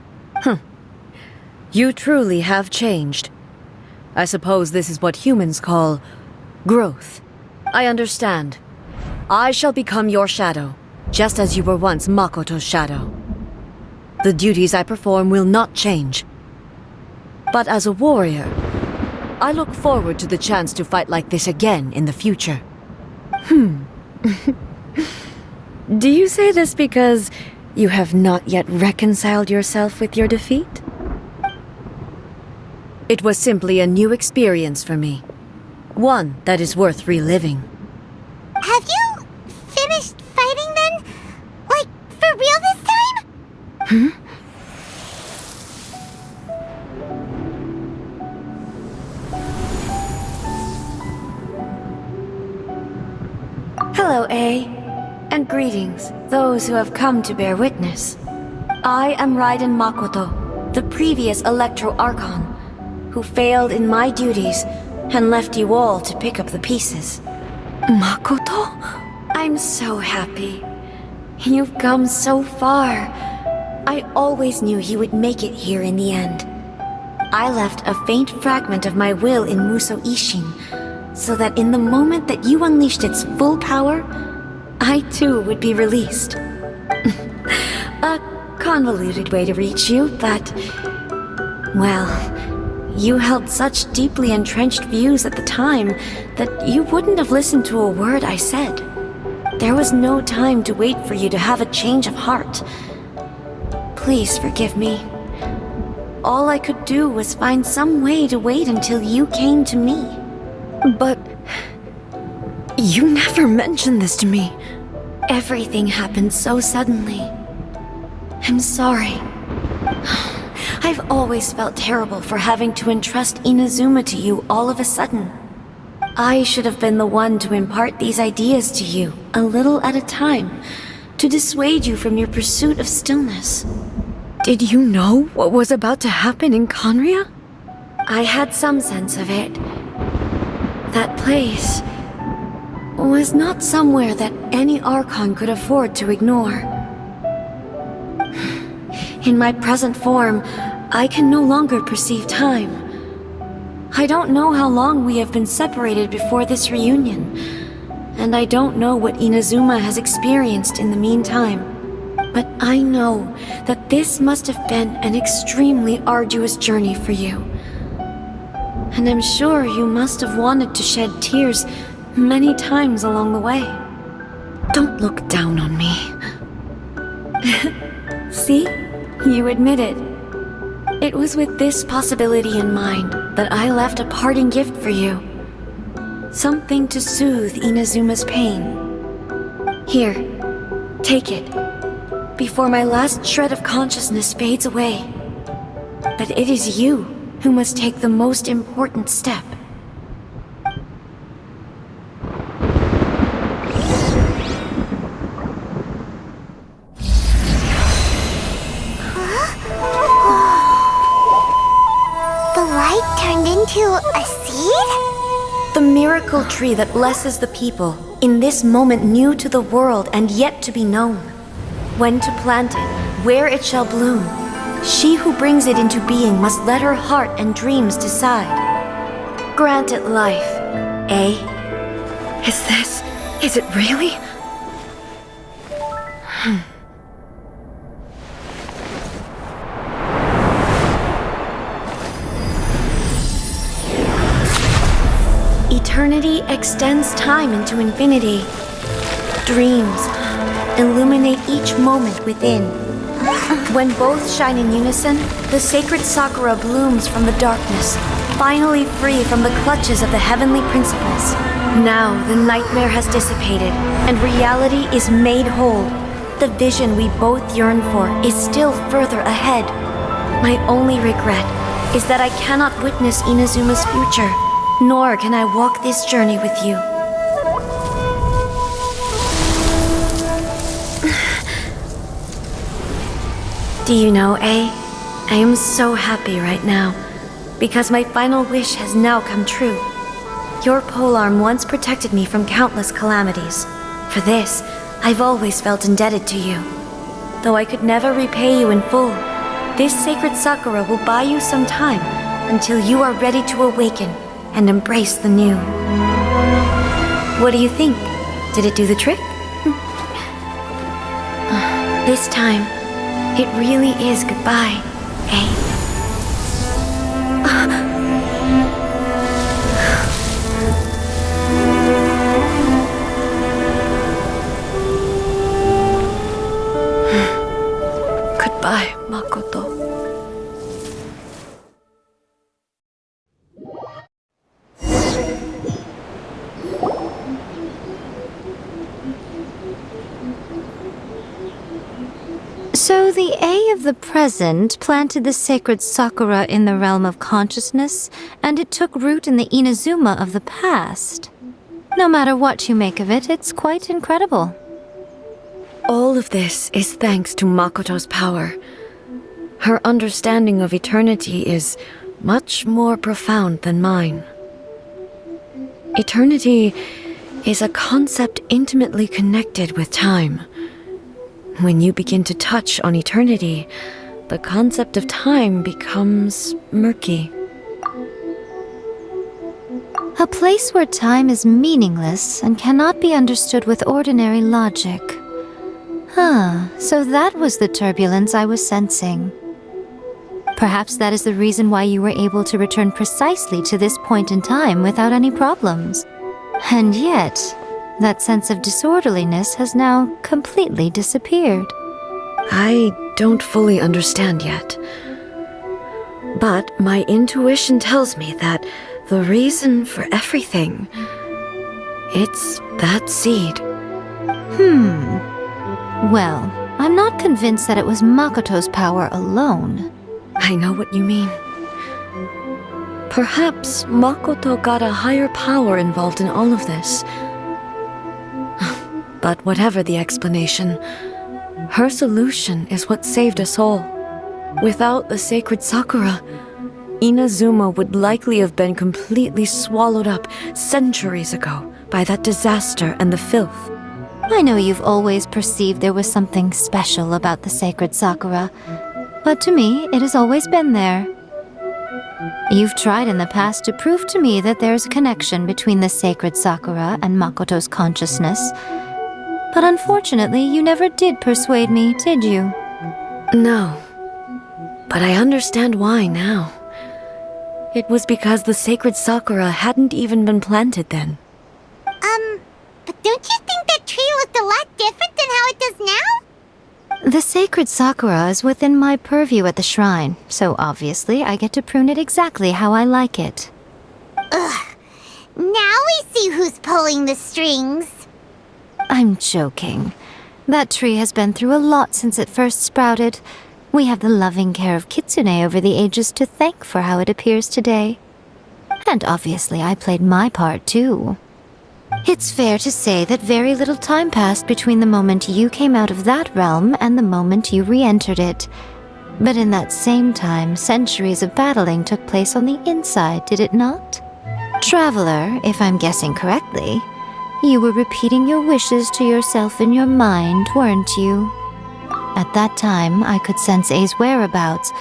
You truly have changed. I suppose this is what humans call growth. I understand. I shall become your shadow, just as you were once Makoto's shadow. The duties I perform will not change. But as a warrior, I look forward to the chance to fight like this again in the future. Do you say this because you have not yet reconciled yourself with your defeat? It was simply a new experience for me. One that is worth reliving. Have you finished fighting then? Like, for real this time? Hello, A. And greetings, those who have come to bear witness. I am Raiden Makoto, the previous Electro Archon, who failed in my duties and left you all to pick up the pieces. Makoto? I'm so happy. You've come so far. I always knew you would make it here in the end. I left a faint fragment of my will in Muso Ishin, so that in the moment that you unleashed its full power, I too would be released. A convoluted way to reach you, but... well, you held such deeply entrenched views at the time that you wouldn't have listened to a word I said. There was no time to wait for you to have a change of heart. Please forgive me. All I could do was find some way to wait until you came to me. But... you never mentioned this to me. Everything happened so suddenly. I'm sorry. I've always felt terrible for having to entrust Inazuma to you all of a sudden. I should have been the one to impart these ideas to you, a little at a time, to dissuade you from your pursuit of stillness. Did you know what was about to happen in Conria? I had some sense of it. That place was not somewhere that any Archon could afford to ignore. In my present form, I can no longer perceive time. I don't know how long we have been separated before this reunion, and I don't know what Inazuma has experienced in the meantime. But I know that this must have been an extremely arduous journey for you. And I'm sure you must have wanted to shed tears many times along the way. Don't look down on me. See? You admit it. It was with this possibility in mind that I left a parting gift for you. Something to soothe Inazuma's pain. Here, take it, before my last shred of consciousness fades away. But it is you who must take the most important step. Into a seed? The miracle tree that blesses the people, in this moment new to the world and yet to be known. When to plant it, where it shall bloom. She who brings it into being must let her heart and dreams decide. Grant it life, eh? Is it really? Eternity extends time into infinity. Dreams illuminate each moment within. When both shine in unison, the sacred Sakura blooms from the darkness, finally free from the clutches of the heavenly principles. Now the nightmare has dissipated, and reality is made whole. The vision we both yearn for is still further ahead. My only regret is that I cannot witness Inazuma's future, nor can I walk this journey with you. Do you know, A? I am so happy right now, because my final wish has now come true. Your polearm once protected me from countless calamities. For this, I've always felt indebted to you. Though I could never repay you in full, this sacred sakura will buy you some time until you are ready to awaken and embrace the new. What do you think? Did it do the trick? This time, it really is goodbye, eh? Goodbye, Makoto. So the A of the present planted the sacred sakura in the realm of consciousness, and it took root in the Inazuma of the past. No matter what you make of it, it's quite incredible. All of this is thanks to Makoto's power. Her understanding of eternity is much more profound than mine. Eternity is a concept intimately connected with time. When you begin to touch on eternity, the concept of time becomes murky. A place where time is meaningless and cannot be understood with ordinary logic. So that was the turbulence I was sensing. Perhaps that is the reason why you were able to return precisely to this point in time without any problems. And yet, that sense of disorderliness has now completely disappeared. I don't fully understand yet. But my intuition tells me that the reason for everything, it's that seed. Well, I'm not convinced that it was Makoto's power alone. I know what you mean. Perhaps Makoto got a higher power involved in all of this. But whatever the explanation, her solution is what saved us all. Without the sacred sakura, Inazuma would likely have been completely swallowed up centuries ago by that disaster and the filth. I know you've always perceived there was something special about the sacred sakura, but to me, it has always been there. You've tried in the past to prove to me that there's a connection between the sacred sakura and Makoto's consciousness, but unfortunately, you never did persuade me, did you? No, but I understand why now. It was because the sacred sakura hadn't even been planted then. But don't you think that tree looked a lot different than how it does now? The sacred sakura is within my purview at the shrine, so obviously I get to prune it exactly how I like it. Ugh. Now we see who's pulling the strings. I'm joking. That tree has been through a lot since it first sprouted. We have the loving care of Kitsune over the ages to thank for how it appears today. And obviously I played my part too. It's fair to say that very little time passed between the moment you came out of that realm and the moment you re-entered it. But in that same time, centuries of battling took place on the inside, did it not? Traveler, if I'm guessing correctly, you were repeating your wishes to yourself in your mind, weren't you? At that time, I could sense A's whereabouts,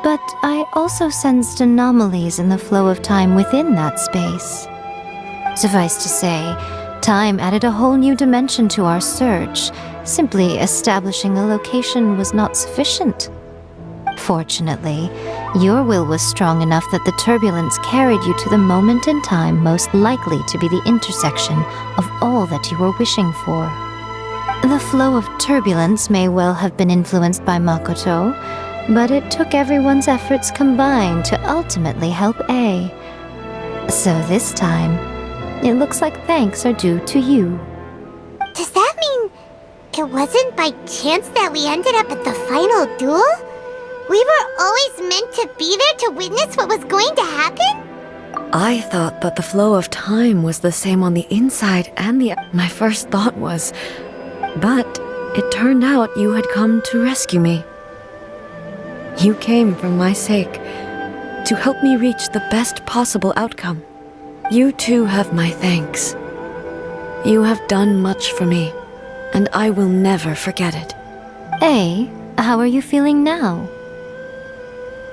but I also sensed anomalies in the flow of time within that space. Suffice to say, time added a whole new dimension to our search. Simply establishing a location was not sufficient. Fortunately, your will was strong enough that the turbulence carried you to the moment in time most likely to be the intersection of all that you were wishing for. The flow of turbulence may well have been influenced by Makoto, but it took everyone's efforts combined to ultimately help A. So this time, it looks like thanks are due to you. Does that mean it wasn't by chance that we ended up at the final duel? We were always meant to be there to witness what was going to happen? I thought that the flow of time was the same on the inside and the... My first thought was... But it turned out you had come to rescue me. You came for my sake, to help me reach the best possible outcome. You too have my thanks. You have done much for me, and I will never forget it. Hey, how are you feeling now?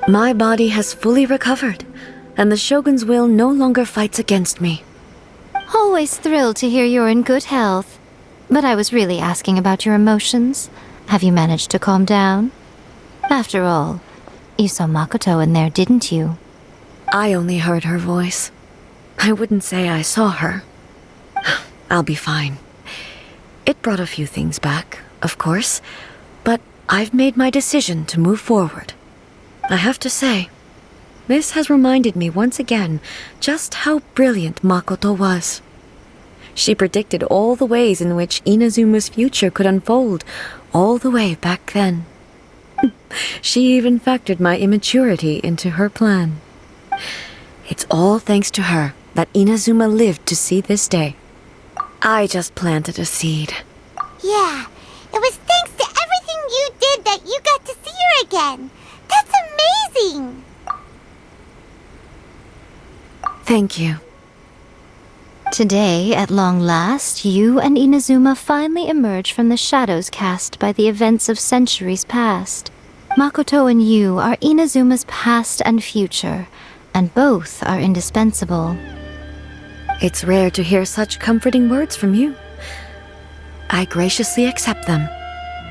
My body has fully recovered, and the Shogun's will no longer fights against me. Always thrilled to hear you're in good health. But I was really asking about your emotions. Have you managed to calm down? After all, you saw Makoto in there, didn't you? I only heard her voice. I wouldn't say I saw her. I'll be fine. It brought a few things back, of course, but I've made my decision to move forward. I have to say, this has reminded me once again just how brilliant Makoto was. She predicted all the ways in which Inazuma's future could unfold, all the way back then. She even factored my immaturity into her plan. It's all thanks to her that Inazuma lived to see this day. I just planted a seed. Yeah, it was thanks to everything you did that you got to see her again. That's amazing! Thank you. Today, at long last, you and Inazuma finally emerge from the shadows cast by the events of centuries past. Makoto and you are Inazuma's past and future, and both are indispensable. It's rare to hear such comforting words from you. I graciously accept them.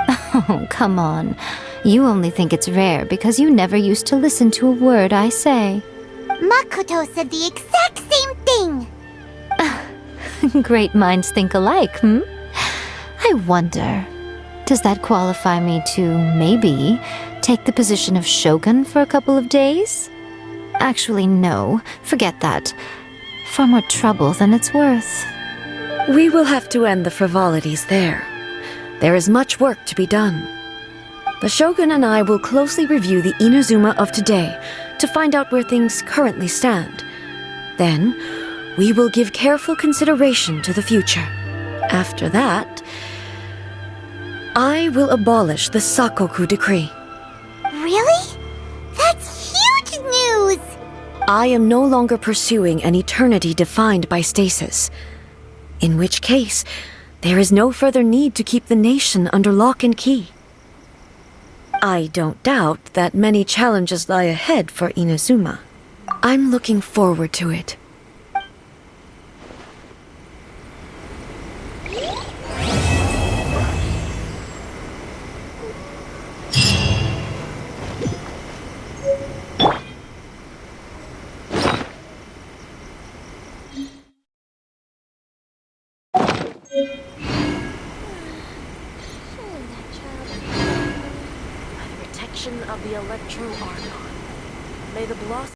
Oh, come on. You only think it's rare because you never used to listen to a word I say. Makoto said the exact same thing! Great minds think alike, hmm? I wonder, does that qualify me to, maybe, take the position of Shogun for a couple of days? Actually, no. Forget that. Far more trouble than it's worth. We will have to end the frivolities there. There is much work to be done. The Shogun and I will closely review the Inazuma of today to find out where things currently stand. Then, we will give careful consideration to the future. After that, I will abolish the Sakoku decree. Really? That's huge news! I am no longer pursuing an eternity defined by stasis. In which case, there is no further need to keep the nation under lock and key. I don't doubt that many challenges lie ahead for Inazuma. I'm looking forward to it. By the protection of the Electro Archon, may the blossom